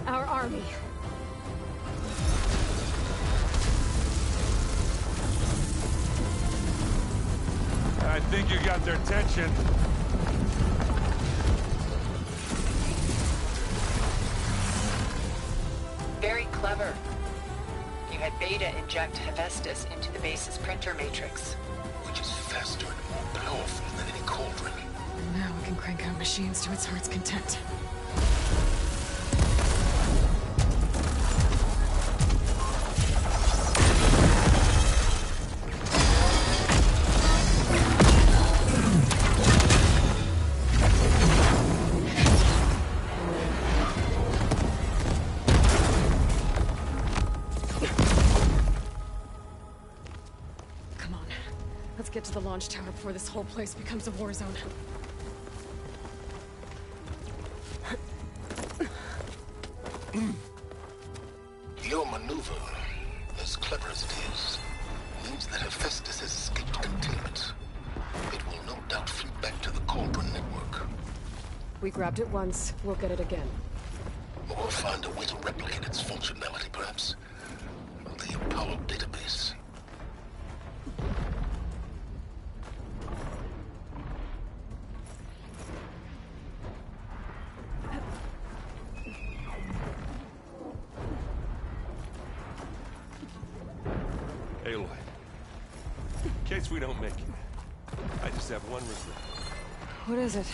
Our army.
I think you got their attention.
Very clever. You had Beta inject Hephaestus into the base's printer matrix.
Which is faster and more powerful than any cauldron.
Now we can crank out machines to its heart's content. Come on. Let's get to the launch tower before this whole place becomes a war zone.
Your maneuver, as clever as it is, means that Hephaestus has escaped containment. It will no doubt fleet back to the Cauldron network.
We grabbed it once, we'll get it again.
Or we'll find a way to replicate its functionality, perhaps. The Apollo database.
Aloy. In case we don't make it, I just have one regret.
What is it?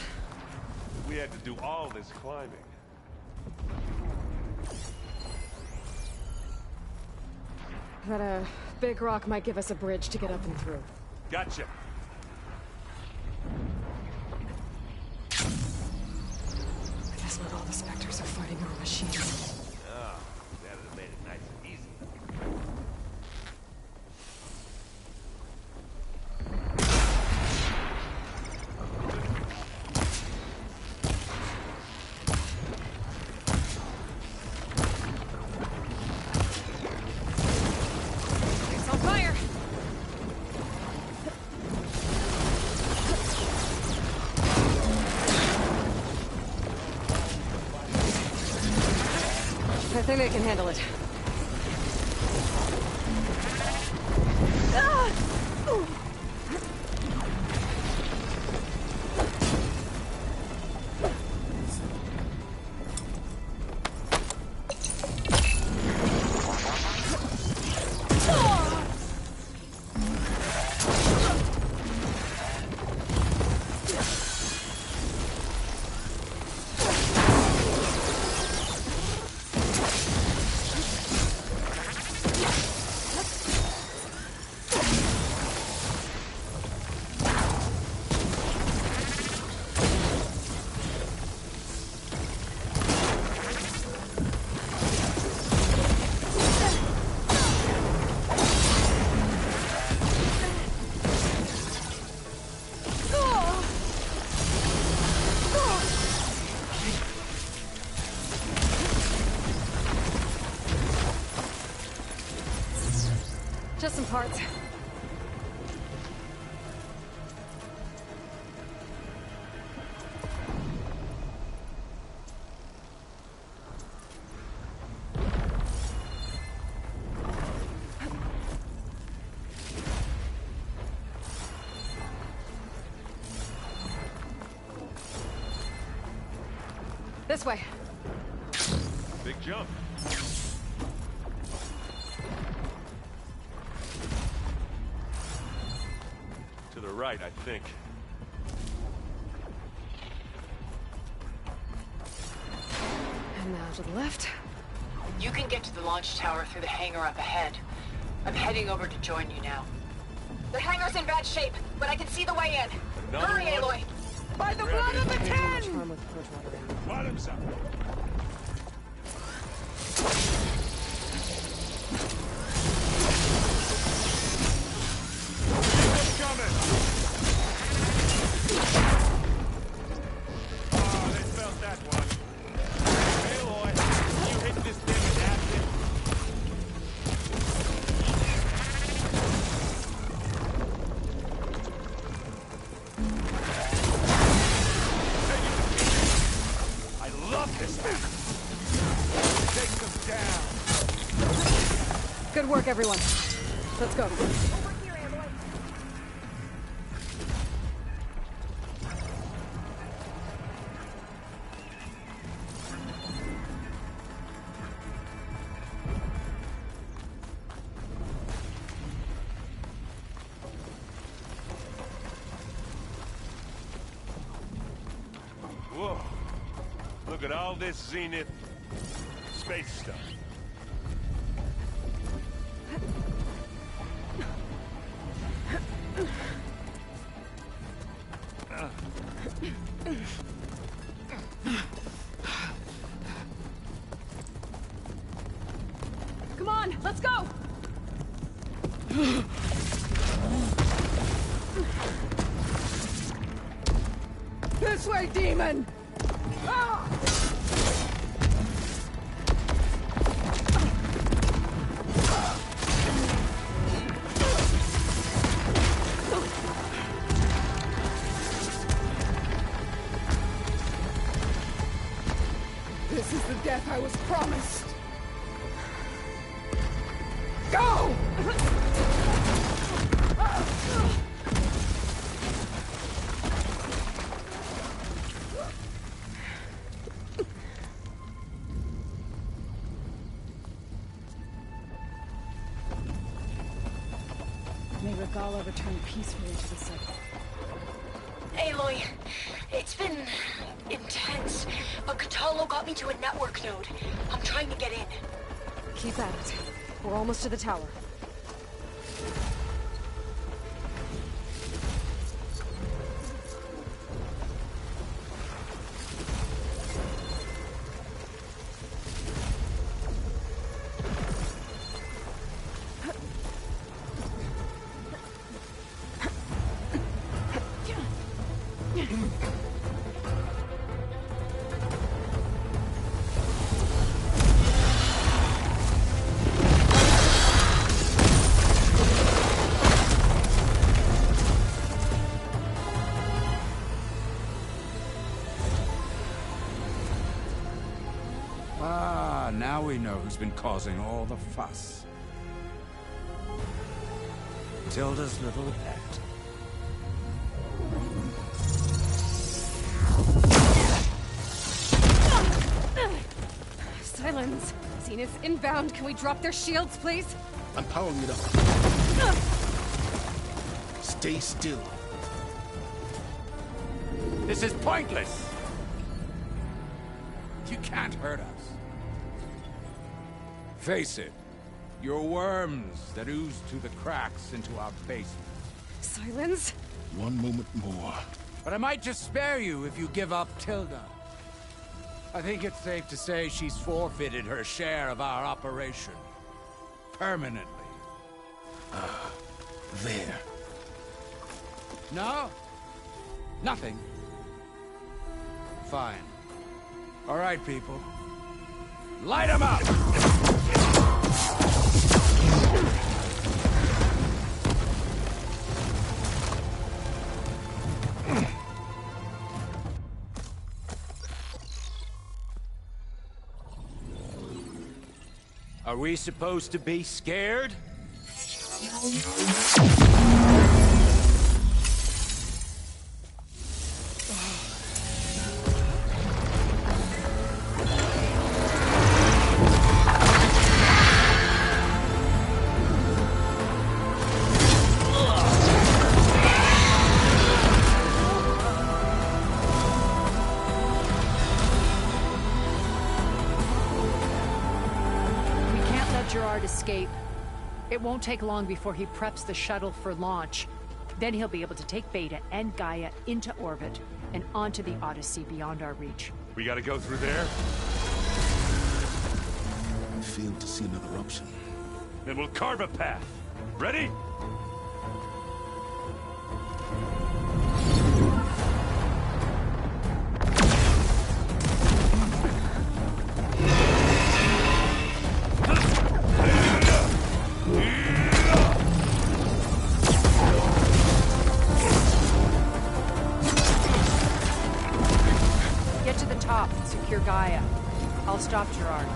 We had to do all this climbing.
That big rock might give us a bridge to get up and through.
Gotcha.
Guess not all the specters are fighting our machines.
Oh, that'd have made it nice and easy.
It's on fire! I think they can handle it. Just some parts. This way.
Big jump. To the right, I think.
And now to the left.
You can get to the launch tower through the hangar up ahead. I'm heading over to join you now. The hangar's in bad shape, but I can see the way in.
Another
Hurry,
one?
Aloy!
By the blood of the ten!
Charm with Bridgewater.
Bottoms up. Coming. Oh, they felt that one. Aloy, you hit this thing with acid. I love this map. Take them down.
Good work, everyone. Let's go.
Whoa. Look at all this Zenith space stuff.
Come on, let's go!
This way, demon! Ah! This is the death I was promised. Go!
May Regala return peacefully to the site.
Aloy, it's been intense, but Cthulhu got me to a network node. I'm trying to get in.
Keep at it. We're almost to the tower.
Ah, now we know who's been causing all the fuss. Tilda's little pet.
Silence. Zenith inbound. Can we drop their shields, please?
I'm powering it up. Stay still.
This is pointless! You can't hurt us. Face it, you're worms that ooze through the cracks into our basement.
Silence.
One moment more.
But I might just spare you if you give up Tilda. I think it's safe to say she's forfeited her share of our operation. Permanently.
There.
No? Nothing? Fine. All right, people. Light 'em up!
Are we supposed to be scared?
Escape. It won't take long before he preps the shuttle for launch. Then he'll be able to take Beta and Gaia into orbit and onto the Odyssey beyond our reach.
We gotta go through there?
I fail to see another option.
Then we'll carve a path. Ready?
Secure Gaia. I'll stop Gerard.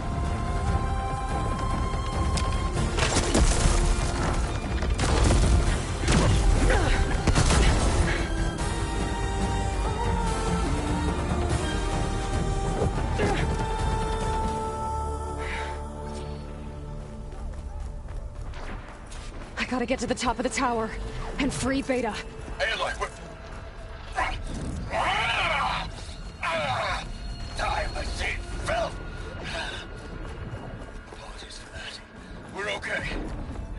I gotta get to the top of the tower and free Beta.
Aloy, I see it fell. Apologies for that. We're okay.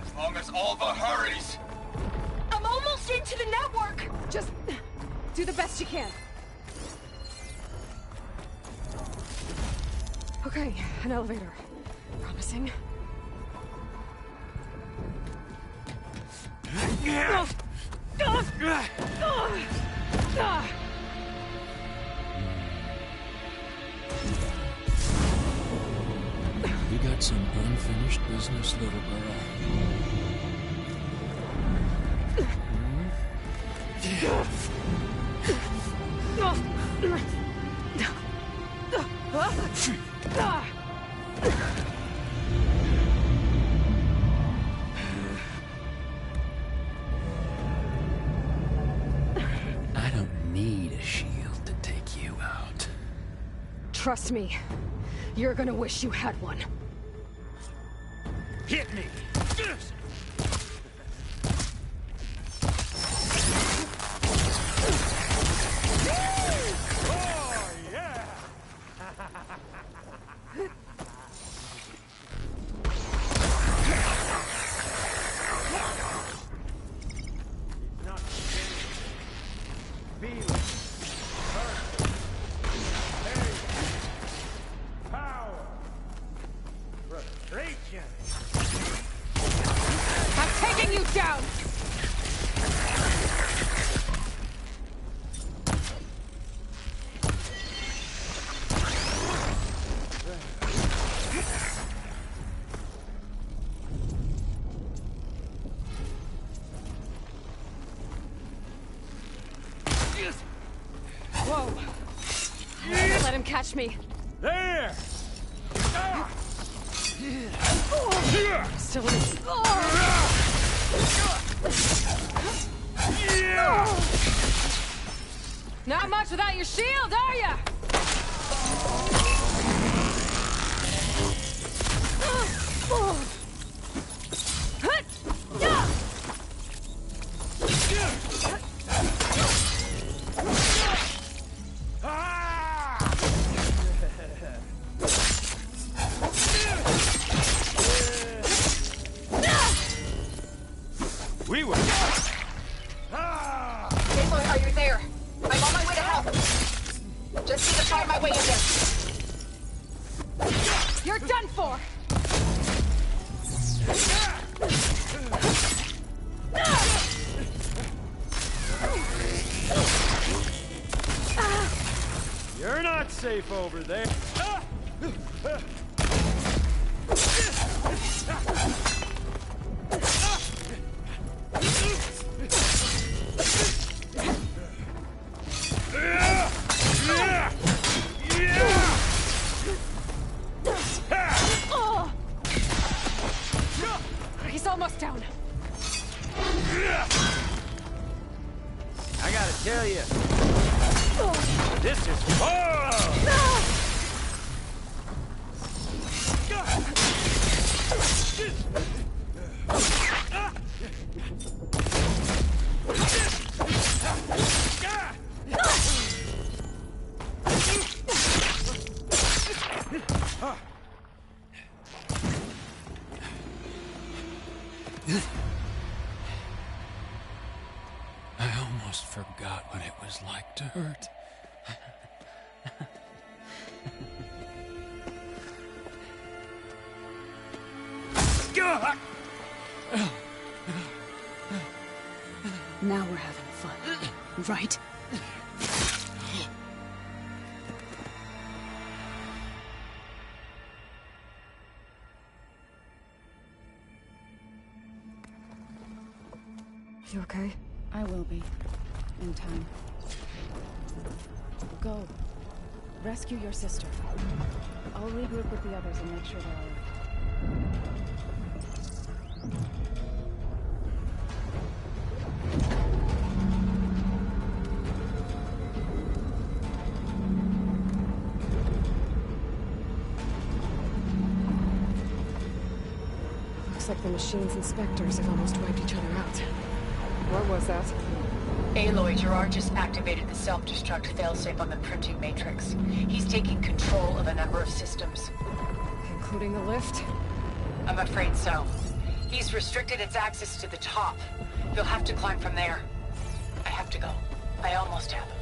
As long as Alva hurries.
I'm almost into the network!
Just do the best you can. Okay, an elevator. Promising.
You got some unfinished business, little girl. I don't need a shield to take you out.
Trust me, you're gonna wish you had one.
Hit me! Oh, yeah! Not feeling. Power. Frustration.
I'm taking you down! Whoa. Let him catch me.
There!
still in it. Not much without your shield, are ya?
We were...
Aloy, are you there? I'm on my way to help. Just need to find my way in there.
You're done for!
You're not safe over there.
He's almost down.
I gotta tell you, this is fun!
I almost forgot what it was like to hurt.
Now we're having fun, right?
You okay?
I will be. In time. Go. Rescue your sister. I'll regroup with the others and make sure they're all right.
Looks like the machine's inspectors have almost wiped each other out. What was that?
Aloy, Gerard just activated the self-destruct failsafe on the printing matrix. He's taking control of a number of systems.
Including the lift?
I'm afraid so. He's restricted its access to the top. You'll have to climb from there. I have to go. I almost have him.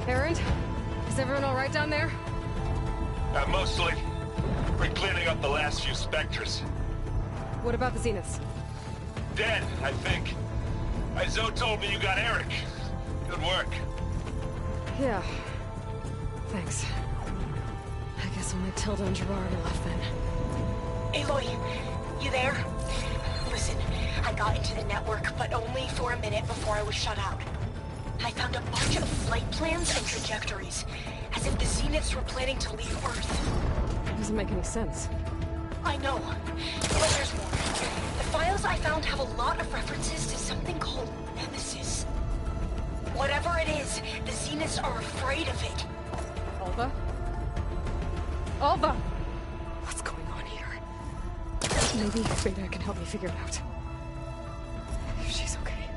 Errant? Is everyone all right down there?
Mostly. We're cleaning up the last few specters.
What about the Zeniths?
Dead, I think. Izo told me you got Eric. Good work.
Yeah. Thanks. I guess only Tilda and Gerard are left then.
Aloy, you there? Listen, I got into the network, but only for a minute before I was shut out. I found a bunch of flight plans and trajectories, as if the Zeniths were planning to leave Earth.
Doesn't make any sense.
I know, but there's more. The files I found have a lot of references to something called Nemesis. Whatever it is, the Zeniths are afraid of it.
Alva? Alva! What's going on here? Maybe Beta can help me figure it out. If she's okay.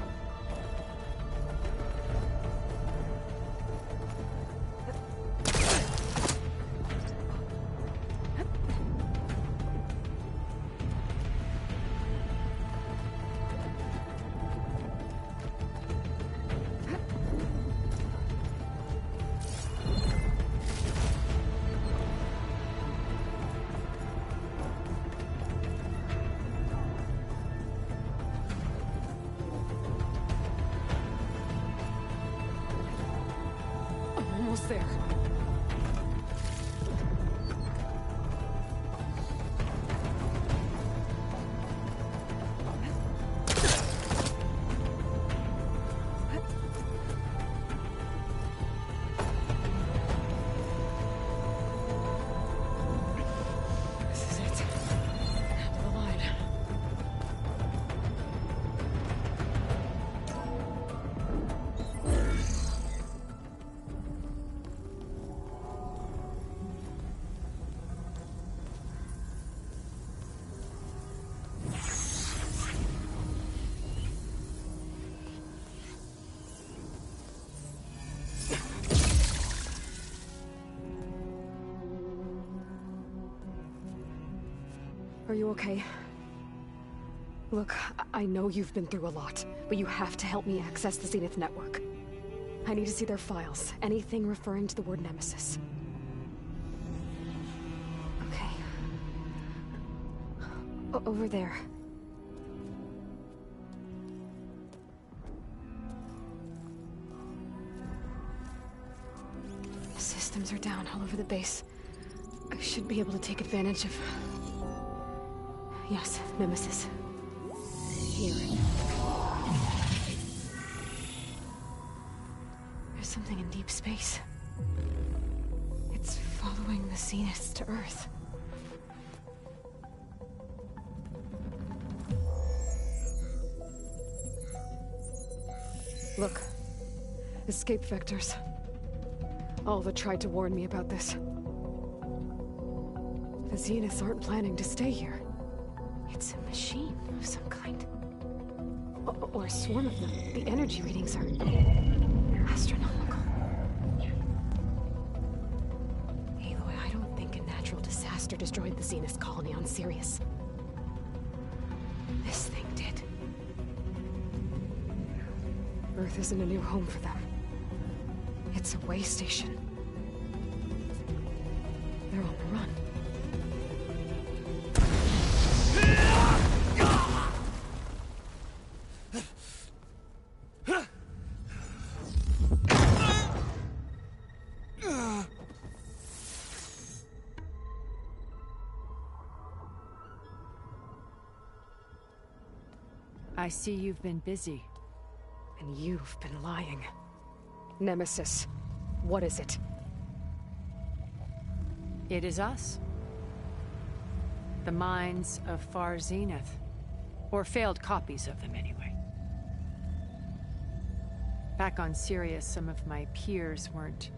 Are you okay? Look, I know you've been through a lot, but you have to help me access the Zenith network. I need to see their files, anything referring to the word Nemesis. Okay. Over there. The systems are down all over the base. I should be able to take advantage of... Yes, Nemesis. Here. There's something in deep space. It's following the Zeniths to Earth. Look. Escape vectors. Alva tried to warn me about this. The Zeniths aren't planning to stay here. It's a machine of some kind. Or a swarm of them. The energy readings are... astronomical. Aloy, I don't think a natural disaster destroyed the Zenith colony on Sirius. This thing did. Earth isn't a new home for them. It's a way station. They're on the run.
I see you've been busy.
And you've been lying. Nemesis, what is it?
It is us. The minds of Far Zenith. Or failed copies of them, anyway. Back on Sirius, some of my peers weren't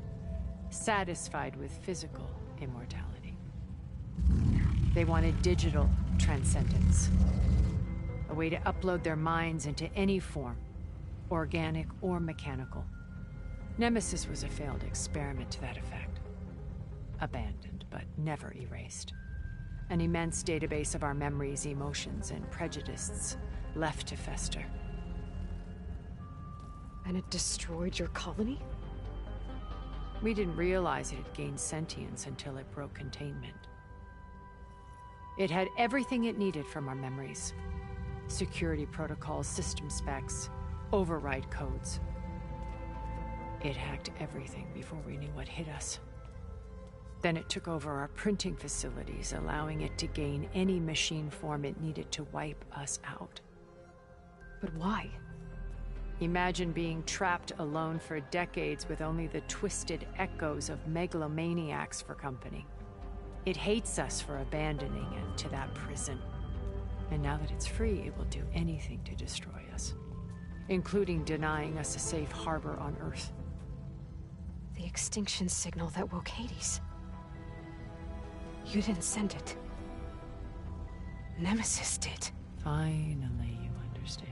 satisfied with physical immortality. They wanted digital transcendence. A way to upload their minds into any form, organic or mechanical. Nemesis was a failed experiment to that effect. Abandoned, but never erased. An immense database of our memories, emotions, and prejudices left to fester.
And it destroyed your colony?
We didn't realize it had gained sentience until it broke containment. It had everything it needed from our memories. Security protocols, system specs, override codes. It hacked everything before we knew what hit us. Then it took over our printing facilities, allowing it to gain any machine form it needed to wipe us out.
But why?
Imagine being trapped alone for decades with only the twisted echoes of megalomaniacs for company. It hates us for abandoning it to that prison. And now that it's free, it will do anything to destroy us, including denying us a safe harbor on Earth.
The extinction signal that woke Hades. You didn't send it. Nemesis did.
Finally, you understand.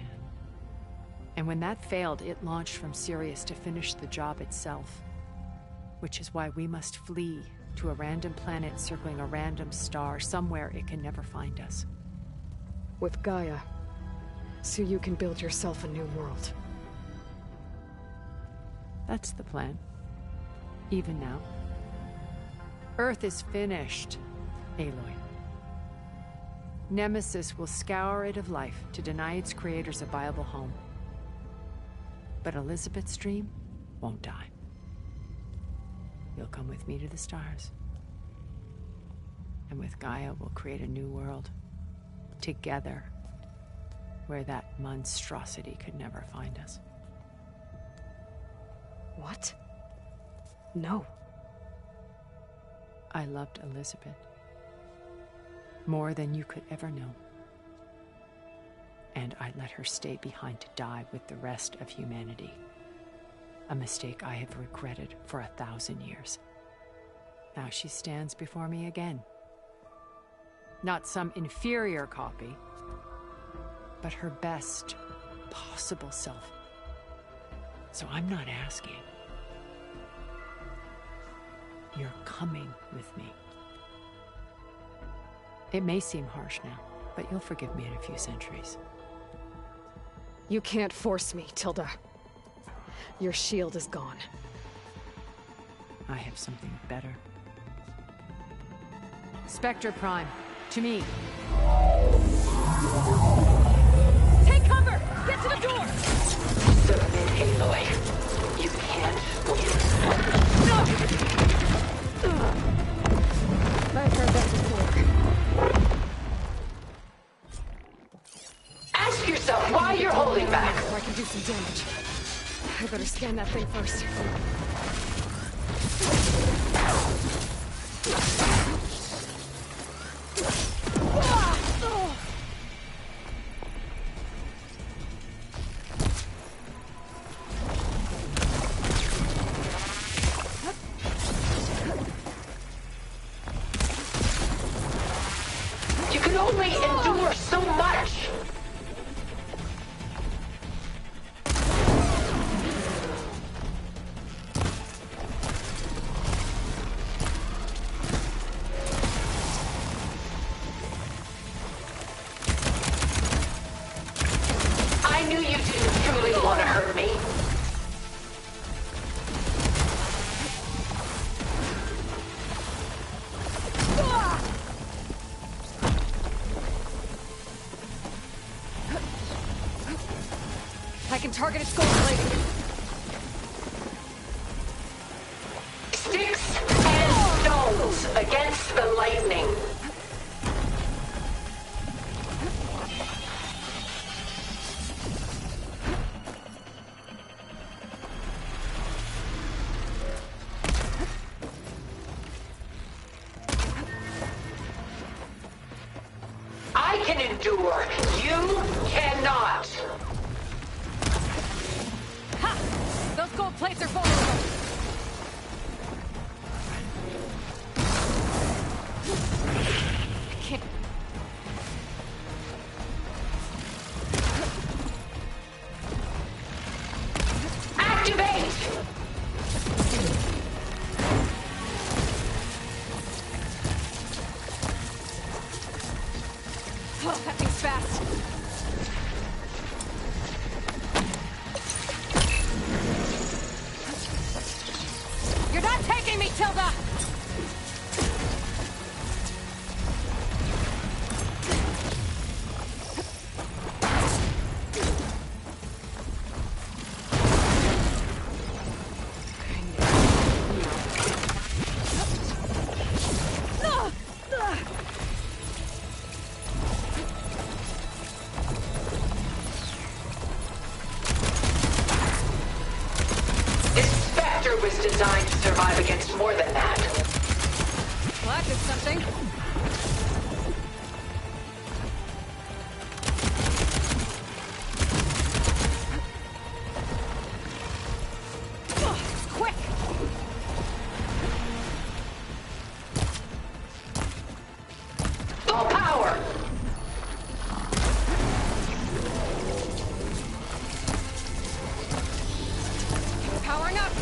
And when that failed, it launched from Sirius to finish the job itself. Which is why we must flee to a random planet circling a random star, somewhere it can never find us.
With Gaia, so you can build yourself a new world.
That's the plan. Even now. Earth is finished, Aloy. Nemesis will scour it of life to deny its creators a viable home. But Elizabeth's dream won't die. You'll come with me to the stars. And with Gaia, we'll create a new world. Together, where that monstrosity could never find us.
What? No.
I loved Elizabeth. More than you could ever know. And I let her stay behind to die with the rest of humanity. A mistake I have regretted for 1,000 years. Now she stands before me again. Not some inferior copy, but her best possible self. So I'm not asking. You're coming with me. It may seem harsh now, but you'll forgive me in a few centuries.
You can't force me, Tilda. Your shield is gone.
I have something better. Spectre Prime, to me.
Take cover! Get to the door! Submit, Aloy. You can't win.
I've heard that before.
Ask yourself why you're holding back.
So I can do some damage. I better scan that thing first.
You can only endure so much. I knew you didn't truly want to hurt me.
I can target its gold plating.
Sticks and stones against the lightning. I can endure. You cannot.
Ha! Those gold plates are vulnerable. I can't.
Activate!
Oh, that thing's fast. You're not taking me, Tilda!
This Spectre was designed to survive against more than that.
Well, that did something. Quick!
Full power!
Powering up!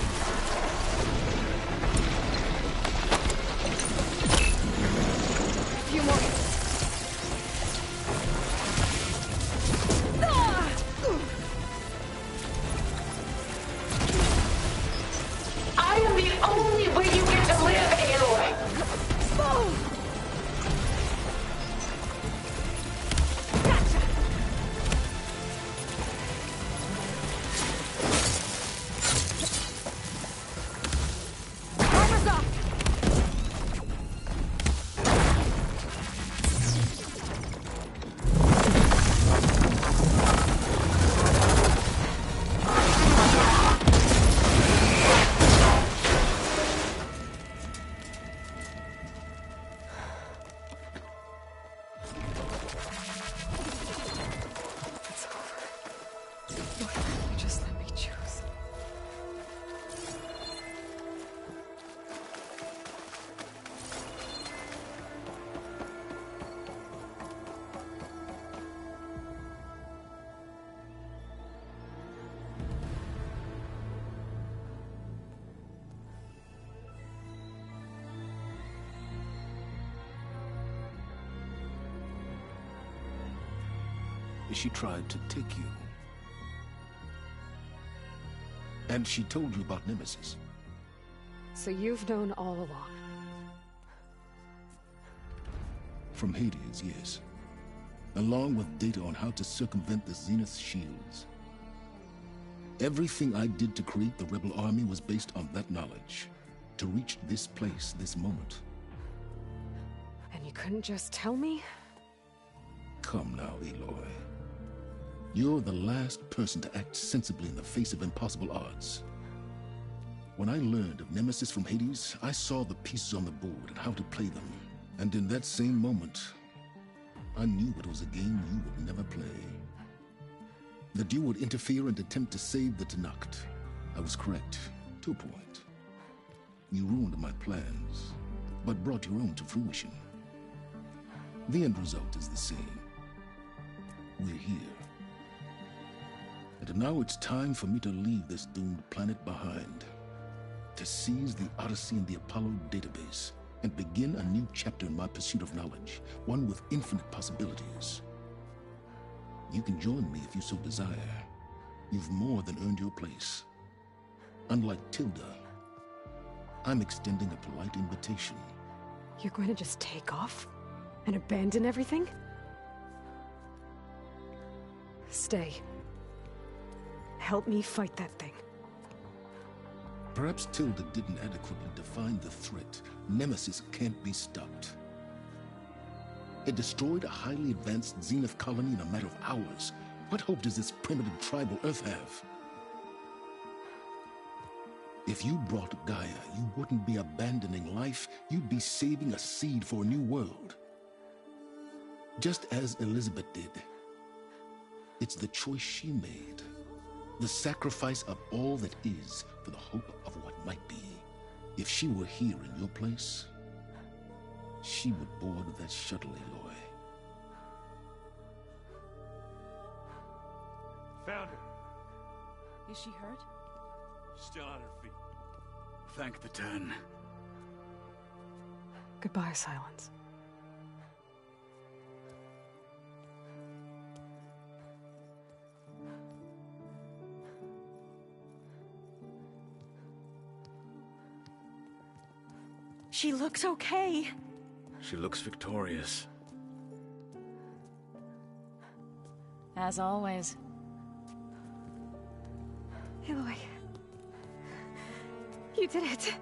If you
She tried to take you. And she told you about Nemesis.
So you've known all along.
From Hades, yes. Along with data on how to circumvent the Zenith's shields. Everything I did to create the Rebel Army was based on that knowledge. To reach this place, this moment.
And you couldn't just tell me?
Come now, Aloy. You're the last person to act sensibly in the face of impossible odds. When I learned of Nemesis from Hades, I saw the pieces on the board and how to play them. And in that same moment, I knew it was a game you would never play. That you would interfere and attempt to save the Tenakth. I was correct, to a point. You ruined my plans, but brought your own to fruition. The end result is the same. We're here. And now it's time for me to leave this doomed planet behind. To seize the Odyssey and the Apollo database, and begin a new chapter in my pursuit of knowledge, one with infinite possibilities. You can join me if you so desire. You've more than earned your place. Unlike Tilda, I'm extending a polite invitation.
You're going to just take off? And abandon everything? Stay. Help me fight that thing.
Perhaps Tilda didn't adequately define the threat. Nemesis can't be stopped. It destroyed a highly advanced Zenith colony in a matter of hours. What hope does this primitive tribal Earth have? If you brought Gaia, you wouldn't be abandoning life, you'd be saving a seed for a new world. Just as Elizabeth did. It's the choice she made. The sacrifice of all that is for the hope of what might be. If she were here in your place, she would board that shuttle, Aloy.
Found her.
Is she hurt?
Still on her feet.
Thank the Ten.
Goodbye, Silence.
She looks okay.
She looks victorious.
As always.
Aloy. You did it.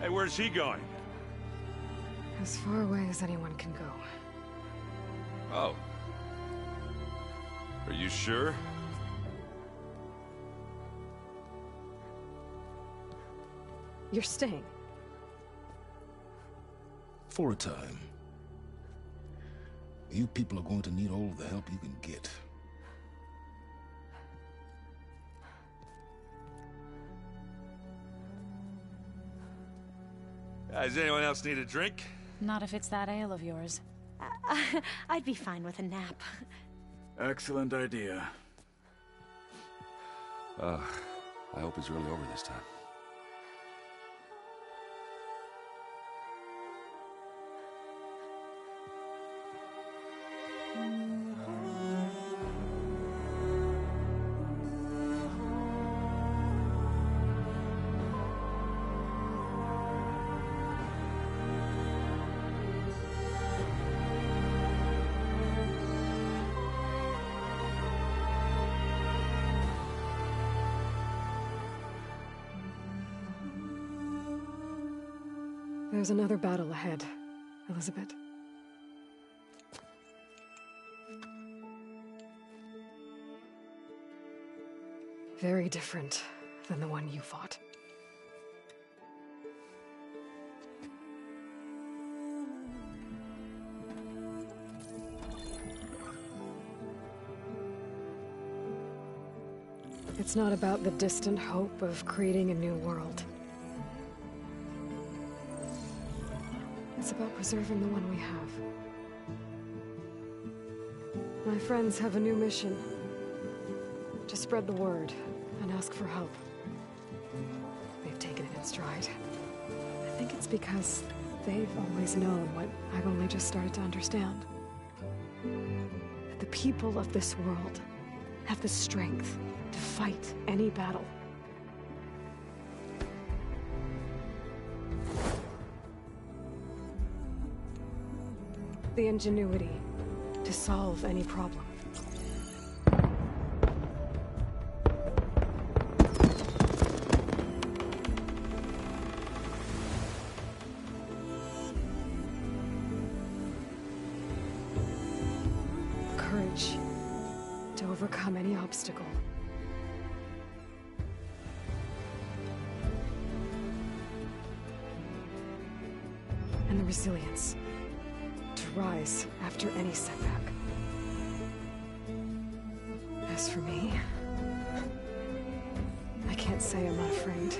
Hey, where's he going?
As far away as anyone can go.
Oh. Are you sure?
You're staying.
For a time. You people are going to need all of the help you can get.
Does anyone else need a drink?
Not if it's that ale of yours.
I'd be fine with a nap.
Excellent idea.
I hope it's really over this time.
There's another battle ahead, Elizabeth. Very different than the one you fought. It's not about the distant hope of creating a new world. It's about preserving the one we have. My friends have a new mission. To spread the word and ask for help. They've taken it in stride. I think it's because they've always known what I've only just started to understand. That the people of this world have the strength to fight any battle. The ingenuity to solve any problem. Courage to overcome any obstacle. And the resilience to rise after any setback. As for me, I can't say I'm not afraid.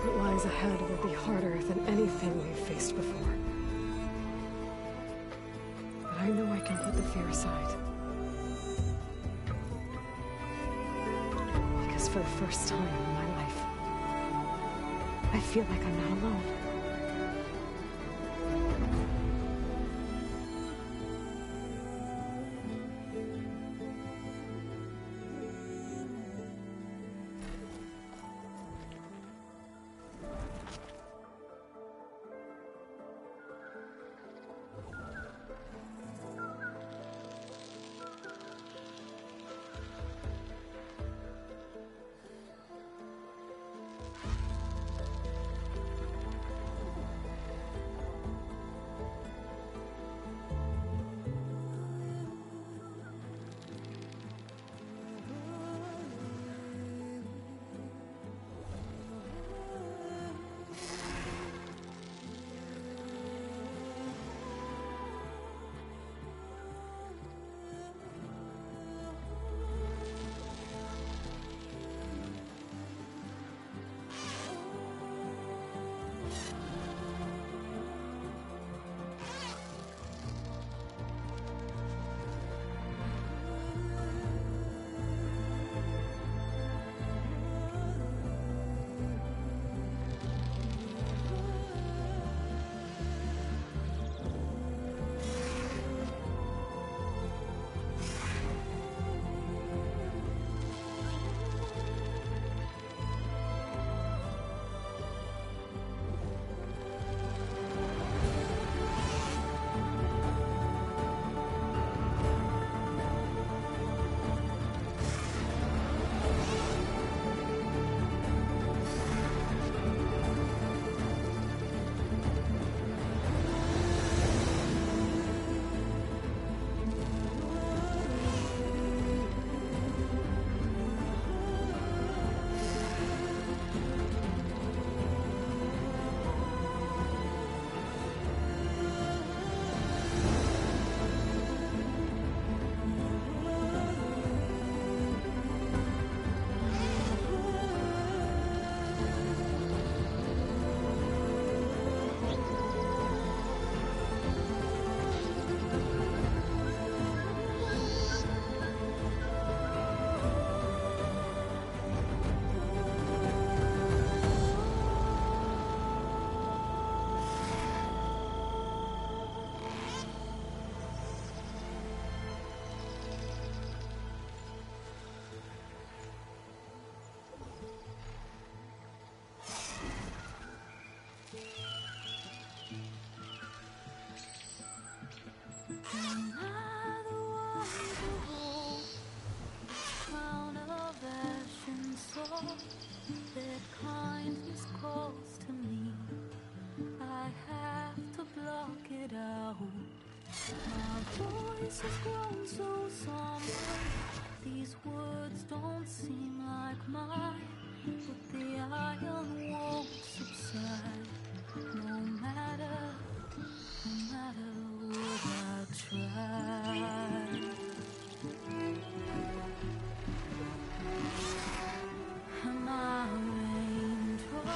What lies ahead will be harder than anything we've faced before. But I know I can put the fear aside. Because for the first time in my life, I feel like I'm not alone.
That kindness calls to me. I have to block it out. My voice has grown so somber. These words don't seem like mine, but the iron won't subside. No matter what I try. My raindrops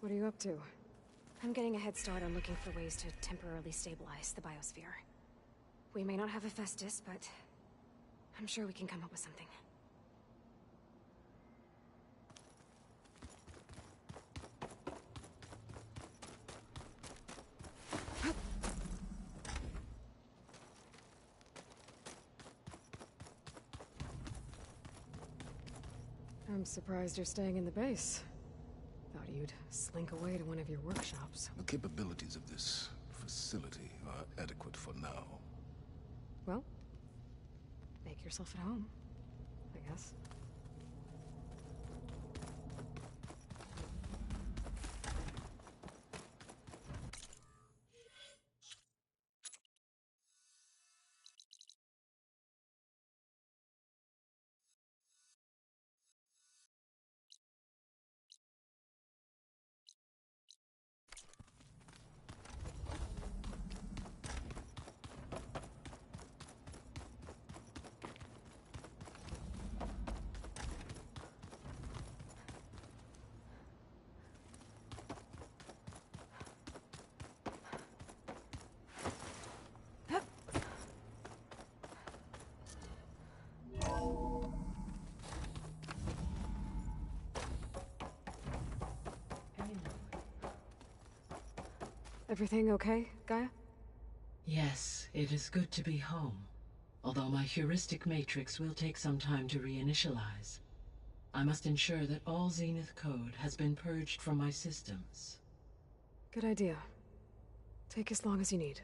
What are you up to?
I'm getting a head start on looking for ways to temporarily stabilize the biosphere. We may not have Hephaestus, but I'm sure we can come up with something.
I'm surprised you're staying in the base. Thought you'd slink away to one of your workshops.
The capabilities of this facility are adequate for now.
Well, make yourself at home, I guess. Everything okay, Gaia?
Yes, it is good to be home. Although my heuristic matrix will take some time to reinitialize. I must ensure that all Zenith code has been purged from my systems.
Good idea. Take as long as you need.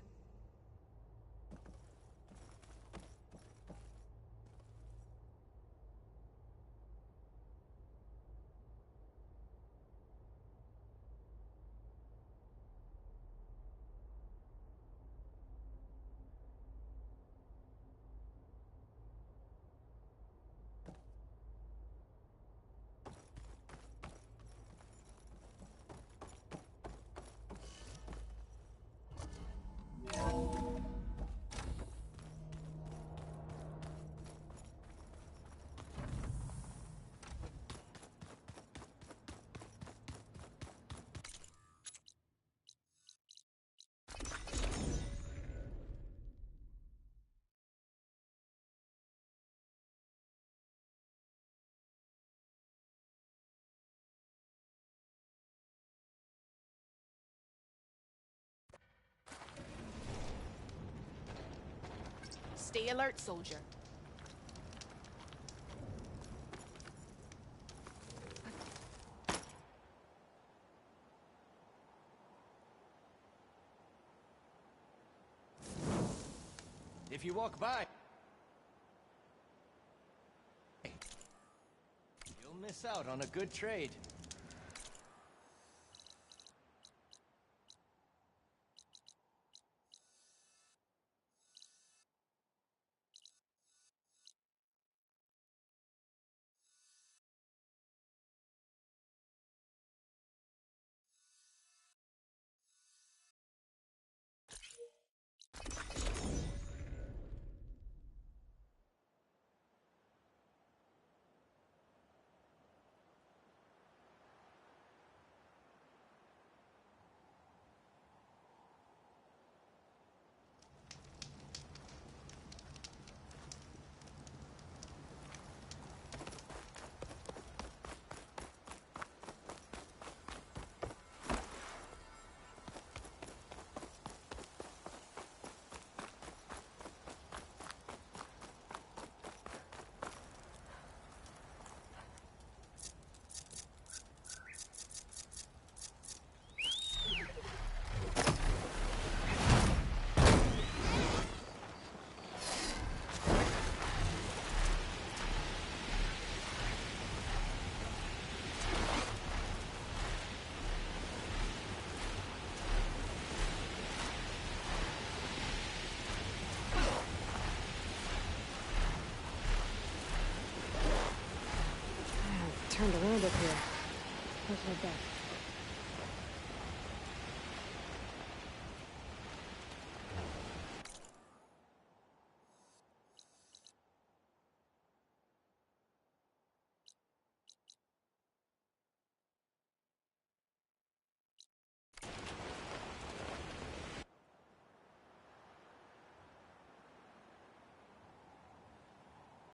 Stay alert, soldier.
If you walk by, you'll miss out on a good trade.